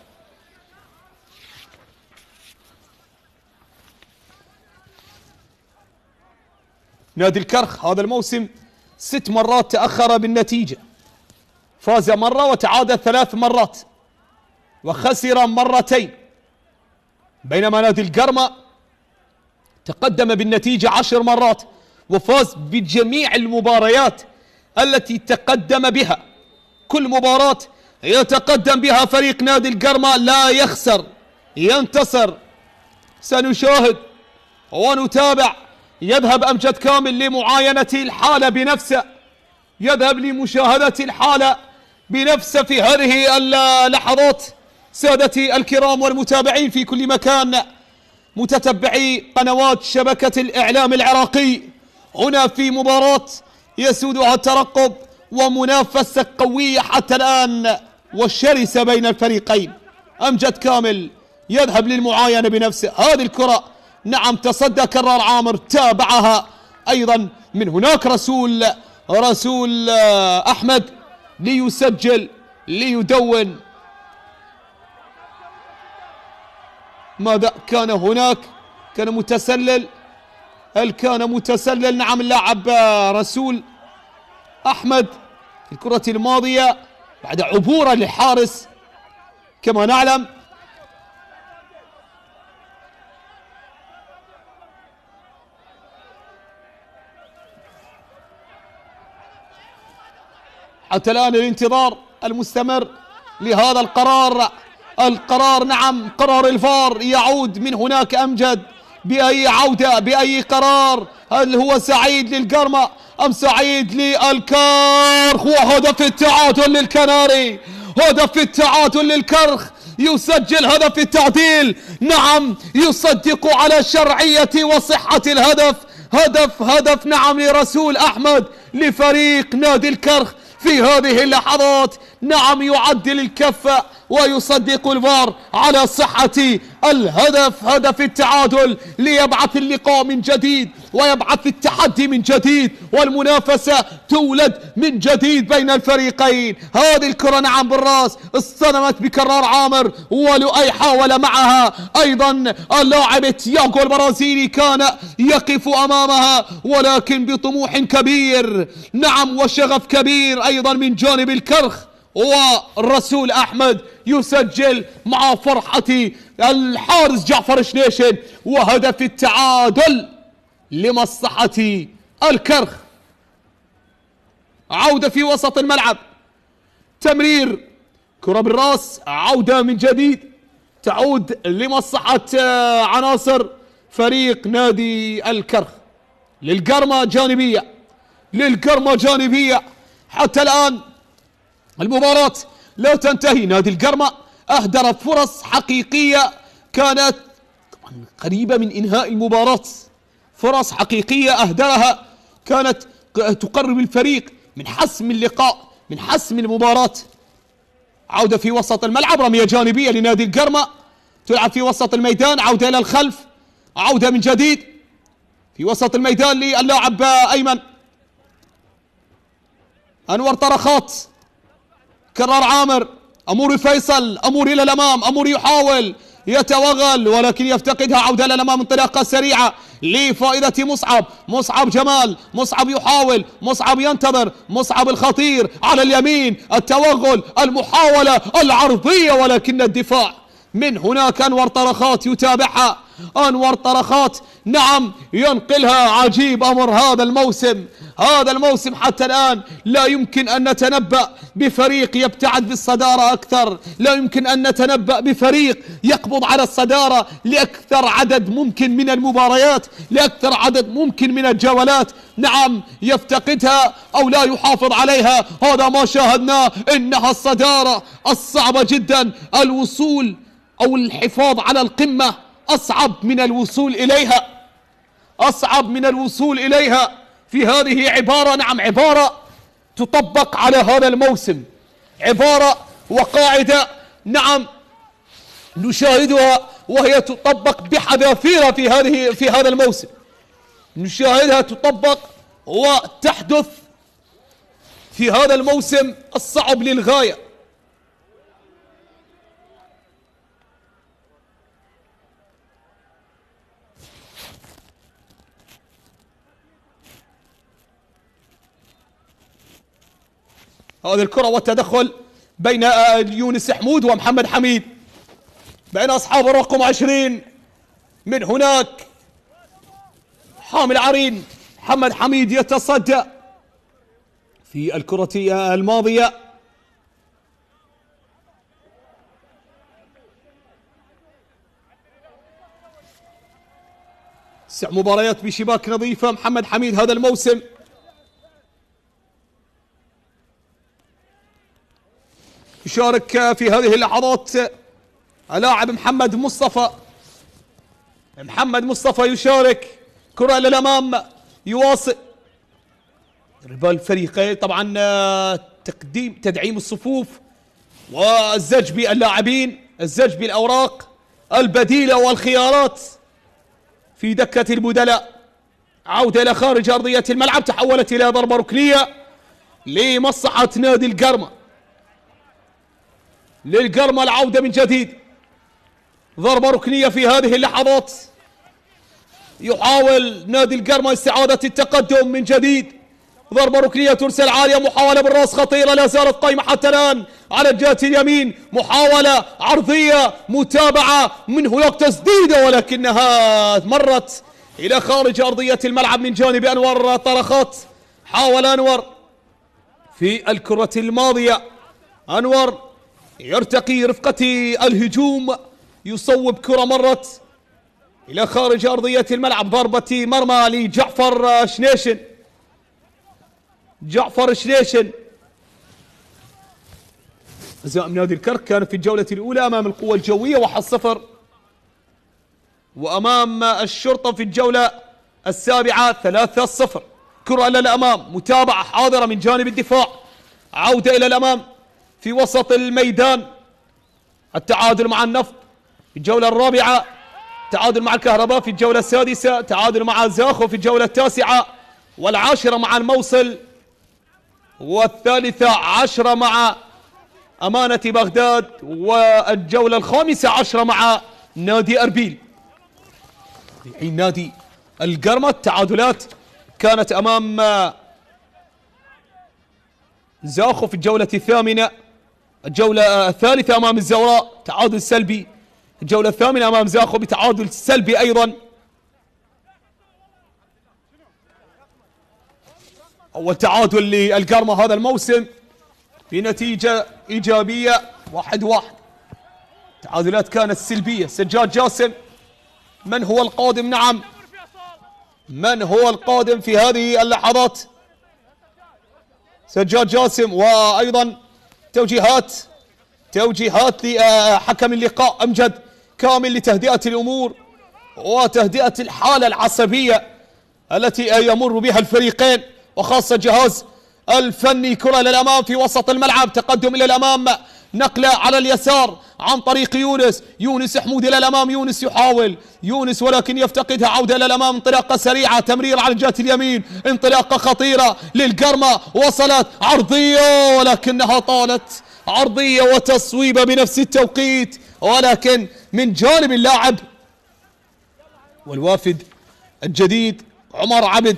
نادي الكرخ هذا الموسم 6 مرات تأخر بالنتيجة، فاز مرة وتعادل 3 مرات وخسر مرتين، بينما نادي القرمة تقدم بالنتيجة 10 مرات وفاز بجميع المباريات التي تقدم بها. كل مباراة يتقدم بها فريق نادي القرمة لا يخسر، ينتصر. سنشاهد ونتابع. يذهب أمجد كامل لمعاينة الحالة بنفسه، يذهب لمشاهدة الحالة بنفسه في هذه اللحظات. سادتي الكرام والمتابعين في كل مكان، متتبعي قنوات شبكة الإعلام العراقي، هنا في مباراة يسودها الترقب ومنافسة قوية حتى الآن والشرسة بين الفريقين. أمجد كامل يذهب للمعاينة بنفسه. هذه الكرة نعم تصدى كرار عامر، تابعها أيضا من هناك رسول أحمد ليسجل ليدون. ماذا كان هناك؟ كان متسلل. هل كان متسلل؟ نعم اللاعب رسول أحمد في الكرة الماضية بعد عبوره للحارس كما نعلم. حتى الآن الانتظار المستمر لهذا القرار نعم قرار الفار. يعود من هناك أمجد بأي عودة، بأي قرار؟ هل هو سعيد للقرمة أم سعيد للكرخ؟ وهدف التعادل للكناري، هدف التعادل للكرخ، يسجل هدف التعديل. نعم يصدق على شرعية وصحة الهدف. هدف نعم لرسول أحمد لفريق نادي الكرخ في هذه اللحظات. نعم يعدل الكفة ويصدق الفار على صحة الهدف، هدف التعادل، ليبعث اللقاء من جديد ويبعث التحدي من جديد والمنافسة تولد من جديد بين الفريقين. هذه الكرة نعم بالراس اصطدمت بكرار عامر ولؤي حاول معها أيضا اللاعب تياغو البرازيلي، كان يقف أمامها ولكن بطموح كبير نعم وشغف كبير أيضا من جانب الكرخ. والرسول أحمد يسجل مع فرحة الحارس جعفر شنيشن، وهدف التعادل لمصلحة الكرخ. عودة في وسط الملعب، تمرير كرة بالراس، عودة من جديد تعود لمصلحة عناصر فريق نادي الكرخ. للقرمة جانبية حتى الآن المباراة لا تنتهي. نادي القرمة أهدر فرص حقيقية كانت قريبة من إنهاء المباراة، فرص حقيقية أهدرها كانت تقرب الفريق من حسم اللقاء، من حسم المباراة. عودة في وسط الملعب، رمية جانبية لنادي القرمة تلعب في وسط الميدان، عودة إلى الخلف، عودة من جديد في وسط الميدان للاعب أيمن أنور طرخات، كرار عامر، أمور فيصل، أمور إلى الأمام، أمور يحاول يتوغل ولكن يفتقدها، عودة إلى الأمام انطلاقة سريعة لفائدة مصعب جمال، مصعب يحاول، مصعب ينتظر، مصعب الخطير على اليمين، التوغل، المحاولة العرضية ولكن الدفاع من هناك. أنور طرخات يتابعها، أنور طرخات نعم ينقلها. عجيب أمر هذا الموسم، هذا الموسم حتى الآن لا يمكن أن نتنبأ بفريق يبتعد بالصدارة أكثر، لا يمكن أن نتنبأ بفريق يقبض على الصدارة لأكثر عدد ممكن من المباريات، لأكثر عدد ممكن من الجولات. نعم يفتقدها أو لا يحافظ عليها، هذا ما شاهدناه. إنها الصدارة الصعبة جدا، الوصول أو الحفاظ على القمة أصعب من الوصول إليها، أصعب من الوصول إليها. في هذه عبارة، نعم عبارة تطبق على هذا الموسم، عبارة وقاعدة نعم نشاهدها وهي تطبق بحذافيرها في هذا الموسم، نشاهدها تطبق وتحدث في هذا الموسم الصعب للغاية. هذه الكرة والتدخل بين يونس حمود ومحمد حميد، بين أصحاب الرقم 20. من هناك حامل عرين محمد حميد يتصدى في الكرة الماضية. تسع مباريات بشباك نظيفة محمد حميد هذا الموسم. يشارك في هذه اللحظات اللاعب محمد مصطفى. محمد مصطفى يشارك، كرة للأمام، يواصل ربال الفريقين طبعا تدعيم الصفوف والزج باللاعبين، الزج بالأوراق البديلة والخيارات في دكة البدلاء. عودة إلى خارج أرضية الملعب، تحولت إلى ضربة ركنية لمصلحة نادي القرمة. للقرمة العودة من جديد، ضربة ركنية في هذه اللحظات. يحاول نادي القرمة استعادة التقدم من جديد، ضربة ركنية ترسل عالية، محاولة بالراس خطيرة لا زالت قائمة حتى الآن على الجهة اليمين، محاولة عرضية، متابعة من هناك تسديدة ولكنها مرت إلى خارج أرضية الملعب من جانب أنور طرخات. حاول أنور في الكرة الماضية، أنور يرتقي رفقة الهجوم، يصوب كرة مرت إلى خارج أرضية الملعب، ضربة مرمى لجعفر شنيشن. جعفر شنيشن زعيم نادي الكرك كان في الجولة الأولى أمام القوة الجوية 1-0، وأمام الشرطة في الجولة السابعة 3-0. كرة إلى الأمام، متابعة حاضرة من جانب الدفاع، عودة إلى الأمام في وسط الميدان. التعادل مع النفط في الجولة الرابعة، تعادل مع الكهرباء في الجولة السادسة، تعادل مع زاخو في الجولة التاسعة والعاشرة مع الموصل، والثالثة 10 مع أمانة بغداد، والجولة الخامسة 10 مع نادي أربيل. الحين نادي القرمة التعادلات كانت أمام زاخو في الجولة الثامنة، الجولة الثالثة أمام الزوراء تعادل سلبي، الجولة الثامنة أمام زاخو بتعادل سلبي أيضا. أول تعادل للقرمة هذا الموسم بنتيجة إيجابية 1-1. تعادلات كانت سلبية. سجاد جاسم من هو القادم؟ نعم من هو القادم في هذه اللحظات؟ سجاد جاسم، وأيضا توجيهات لحكم اللقاء أمجد كامل لتهدئة الأمور وتهدئة الحالة العصبية التي يمر بها الفريقين وخاصة الجهاز الفني. كرة للأمام في وسط الملعب، تقدم إلى الأمام، نقلة على اليسار عن طريق يونس حمود إلى الأمام، يونس يحاول ولكن يفتقدها، عودة إلى الأمام، انطلاقة سريعة، تمرير على الجهة اليمين، انطلاقة خطيرة للقرمة، وصلت عرضية ولكنها طالت، عرضية وتصويبة بنفس التوقيت ولكن من جانب اللاعب والوافد الجديد عمر عبد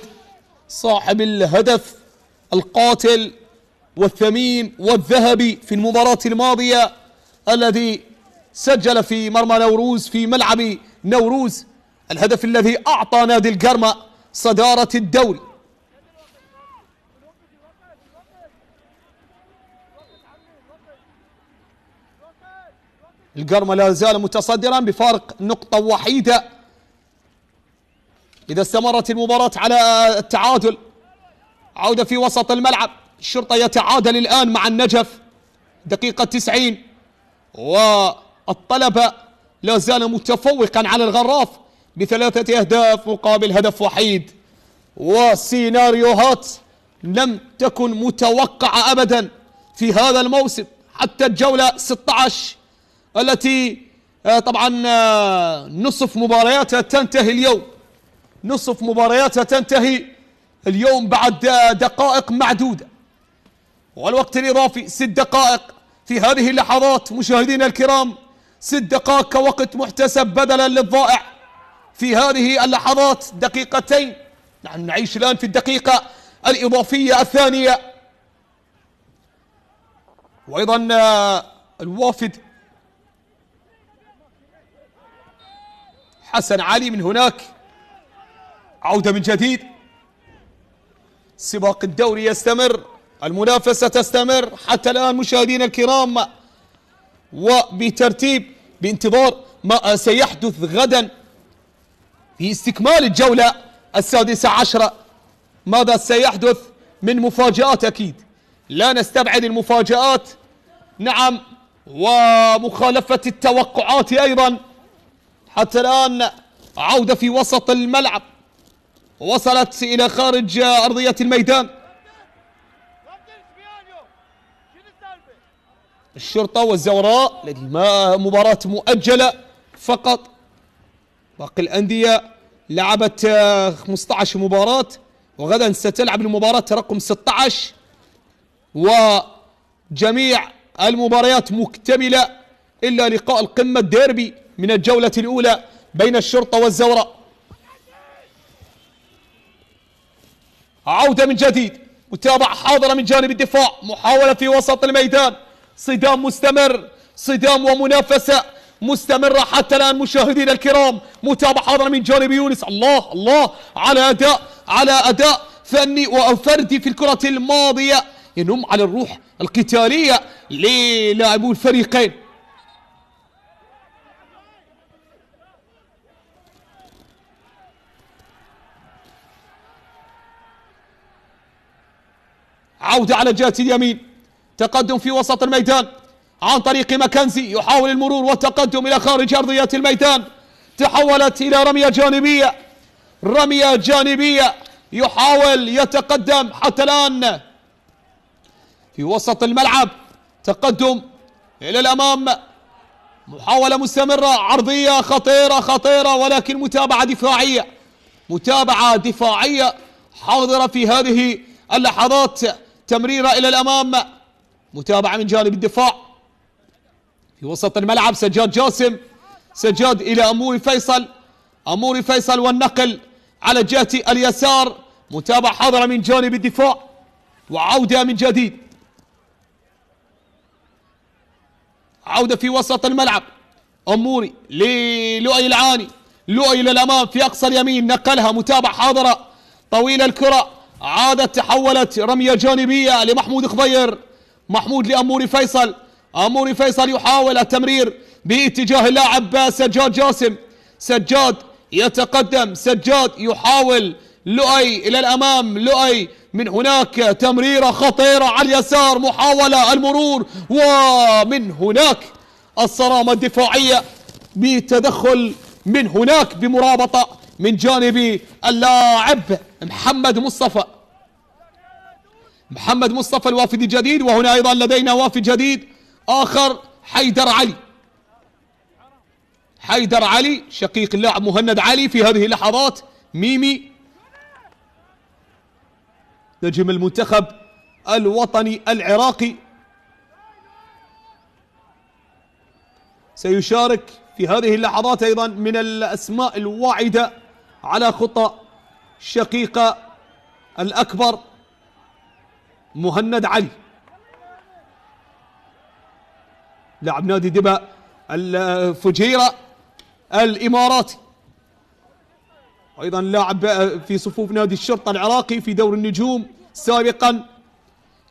صاحب الهدف القاتل والثمين والذهبي في المباراة الماضية، الذي سجل في مرمى نوروز في ملعب نوروز الهدف الذي أعطى نادي القرمة صدارة الدوري. القرمة لا زال متصدرا بفارق نقطة وحيدة إذا استمرت المباراة على التعادل. عودة في وسط الملعب، الشرطة يتعادل الآن مع النجف دقيقة 90، والطلبة لا زال متفوقا على الغراف ب3 أهداف مقابل هدف وحيد. وسيناريوهات لم تكن متوقعة أبدا في هذا الموسم، حتى الجولة 16 التي طبعا نصف مبارياتها تنتهي اليوم، نصف مبارياتها تنتهي اليوم بعد دقائق معدودة، والوقت الإضافي 6 دقائق في هذه اللحظات مشاهدينا الكرام، 6 دقائق كوقت محتسب بدلا للضائع في هذه اللحظات، دقيقتين. نحن نعيش الآن في الدقيقة الإضافية الثانية. وأيضا الوافد حسن علي من هناك، عودة من جديد. سباق الدوري يستمر، المنافسة تستمر حتى الآن مشاهدينا الكرام، وبترتيب بانتظار ما سيحدث غدا في استكمال الجولة 16. ماذا سيحدث من مفاجآت؟ أكيد لا نستبعد المفاجآت، نعم، ومخالفة التوقعات أيضا. حتى الآن عودة في وسط الملعب، وصلت إلى خارج أرضية الميدان. الشرطة والزوراء لديهما مباراة مؤجلة فقط، باقي الأندية لعبت 15 مباراة، وغدا ستلعب المباراة رقم 16، وجميع المباريات مكتملة إلا لقاء القمة الديربي من الجولة الأولى بين الشرطة والزوراء. عودة من جديد، متابعة حاضرة من جانب الدفاع، محاولة في وسط الميدان، صدام مستمر، صدام ومنافسة مستمرة حتى الآن مشاهدينا الكرام. متابعة حاضرة من جانب يونس، الله الله على أداء فني وفردي في الكرة الماضية ينم على الروح القتالية للاعبو الفريقين. عودة على جهة اليمين، تقدم في وسط الميدان عن طريق ماكنزي، يحاول المرور والتقدم إلى خارج أرضية الميدان، تحولت إلى رمية جانبية، يحاول يتقدم حتى الآن في وسط الملعب، تقدم إلى الأمام، محاولة مستمرة، عرضية خطيرة ولكن متابعة دفاعية حاضرة في هذه اللحظات، تمريرة إلى الأمام، متابعة من جانب الدفاع في وسط الملعب. سجاد جاسم، سجاد إلى أموري فيصل والنقل على جهة اليسار، متابعة حاضرة من جانب الدفاع، وعودة من جديد، عودة في وسط الملعب، أموري للؤي العاني، لؤي إلى الأمام في أقصى اليمين، نقلها، متابعة حاضرة طويلة الكرة، عادت تحولت رمية جانبية لمحمود خضير، محمود لأموري فيصل يحاول التمرير باتجاه اللاعب سجاد جاسم، سجاد يتقدم، سجاد يحاول، لؤي إلى الأمام، لؤي من هناك تمريرة خطيرة على اليسار، محاولة المرور، ومن هناك الصرامة الدفاعية بتدخل من هناك بمرابطة من جانب اللاعب محمد مصطفى الوافد الجديد. وهنا أيضا لدينا وافد جديد آخر، حيدر علي شقيق اللاعب مهند علي في هذه اللحظات، ميمي نجم المنتخب الوطني العراقي سيشارك في هذه اللحظات، أيضا من الأسماء الواعدة على خطى شقيقة الأكبر مهند علي، لاعب نادي دبا الفجيرة الإماراتي، وأيضا لاعب في صفوف نادي الشرطة العراقي في دور النجوم سابقا.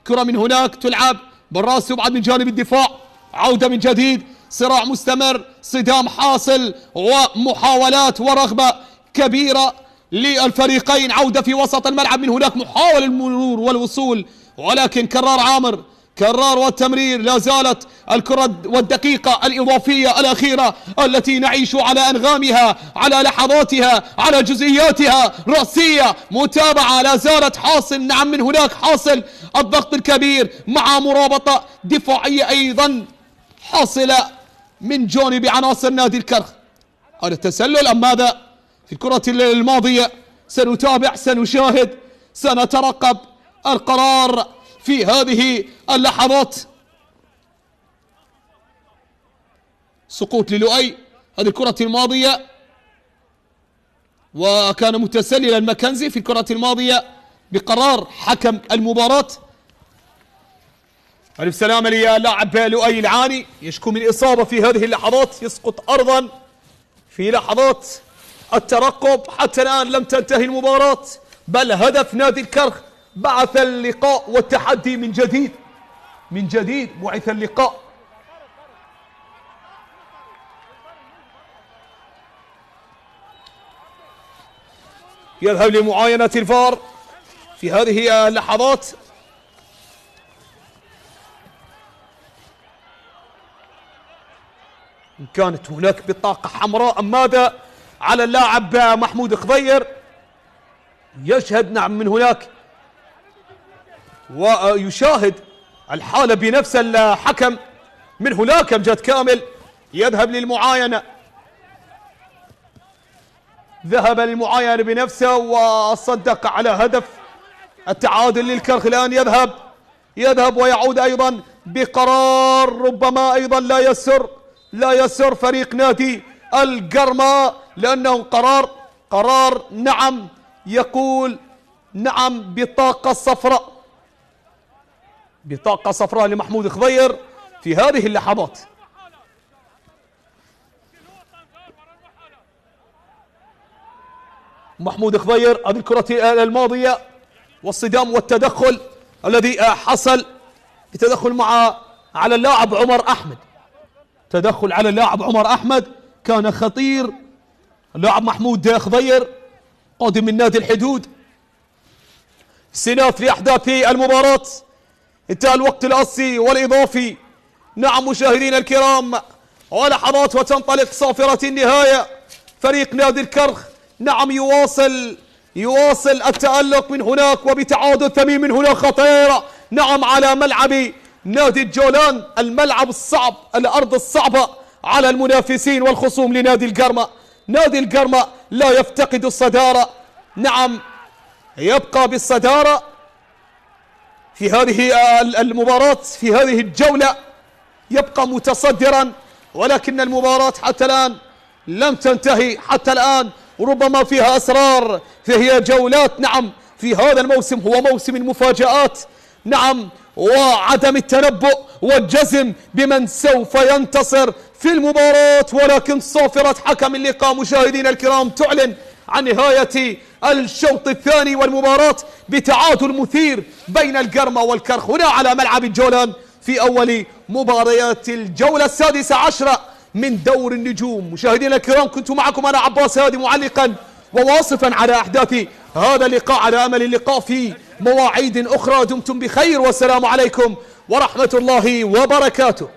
كرة من هناك تلعب بالراس، يبعد من جانب الدفاع، عودة من جديد، صراع مستمر، صدام حاصل، ومحاولات ورغبة كبيرة للفريقين. عودة في وسط الملعب، من هناك محاولة المرور والوصول، ولكن كرار عامر، كرار والتمرير. لا زالت الكرة والدقيقة الإضافية الأخيرة التي نعيش على أنغامها، على لحظاتها، على جزئياتها، رأسية متابعة لا زالت حاصل. نعم، من هناك حاصل الضغط الكبير مع مرابطة دفاعية أيضا حاصلة من جانب عناصر نادي الكرخ. هذا التسلل أم ماذا؟ في الكرة الماضية سنتابع، سنشاهد، سنترقب القرار في هذه اللحظات. سقوط للؤي، هذه الكرة الماضية، وكان متسللا ماكنزي في الكرة الماضية بقرار حكم المباراة. ألف سلامة للاعب لؤي العاني، يشكو من إصابة في هذه اللحظات، يسقط أرضا في لحظات الترقب. حتى الآن لم تنتهي المباراة، بل هدف نادي الكرخ بعث اللقاء والتحدي من جديد، من جديد بعث اللقاء. يذهب لمعاينة الفار في هذه اللحظات. إن كانت هناك بطاقة حمراء أم ماذا على اللاعب محمود خضير. يشهد نعم من هناك ويشاهد الحالة بنفس الحكم. من هناك أمجد كامل يذهب للمعاينة، ذهب للمعاينة بنفسه وصدق على هدف التعادل للكرخ. الآن يذهب ويعود أيضا بقرار ربما أيضا لا يسر فريق نادي القرمة، لأنه قرار نعم يقول نعم بطاقة صفراء لمحمود خضير في هذه اللحظات. محمود خضير، هذه الكرة الماضية والصدام والتدخل الذي حصل بتدخل على اللاعب عمر أحمد، تدخل على اللاعب عمر أحمد كان خطير. اللاعب محمود خضير قادم من نادي الحدود. استئناف لأحداث المباراة، انتهى الوقت الأصلي والإضافي. نعم مشاهدينا الكرام، ولحظات وتنطلق صافرة النهاية. فريق نادي الكرخ نعم يواصل التألق من هناك، وبتعادل ثمين من هناك خطيرة نعم على ملعب نادي الجولان، الملعب الصعب، الأرض الصعبة على المنافسين والخصوم لنادي القرمة. نادي القرمة لا يفتقد الصدارة، نعم يبقى بالصدارة في هذه المباراة، في هذه الجولة يبقى متصدرا، ولكن المباراة حتى الآن لم تنتهي. حتى الآن ربما فيها أسرار، فهي جولات نعم في هذا الموسم هو موسم المفاجآت نعم، وعدم التنبؤ والجزم بمن سوف ينتصر في المباراة. ولكن صافرة حكم اللقاء مشاهدينا الكرام تعلن عن نهاية الشوط الثاني والمباراة بتعادل مثير بين القرمة والكرخ هنا على ملعب الجولان في أول مباريات الجولة 16 من دور النجوم. مشاهدينا الكرام كنت معكم أنا عباس هادي معلقا وواصفا على أحداث هذا اللقاء، على أمل اللقاء في مواعيد أخرى. دمتم بخير والسلام عليكم ورحمة الله وبركاته.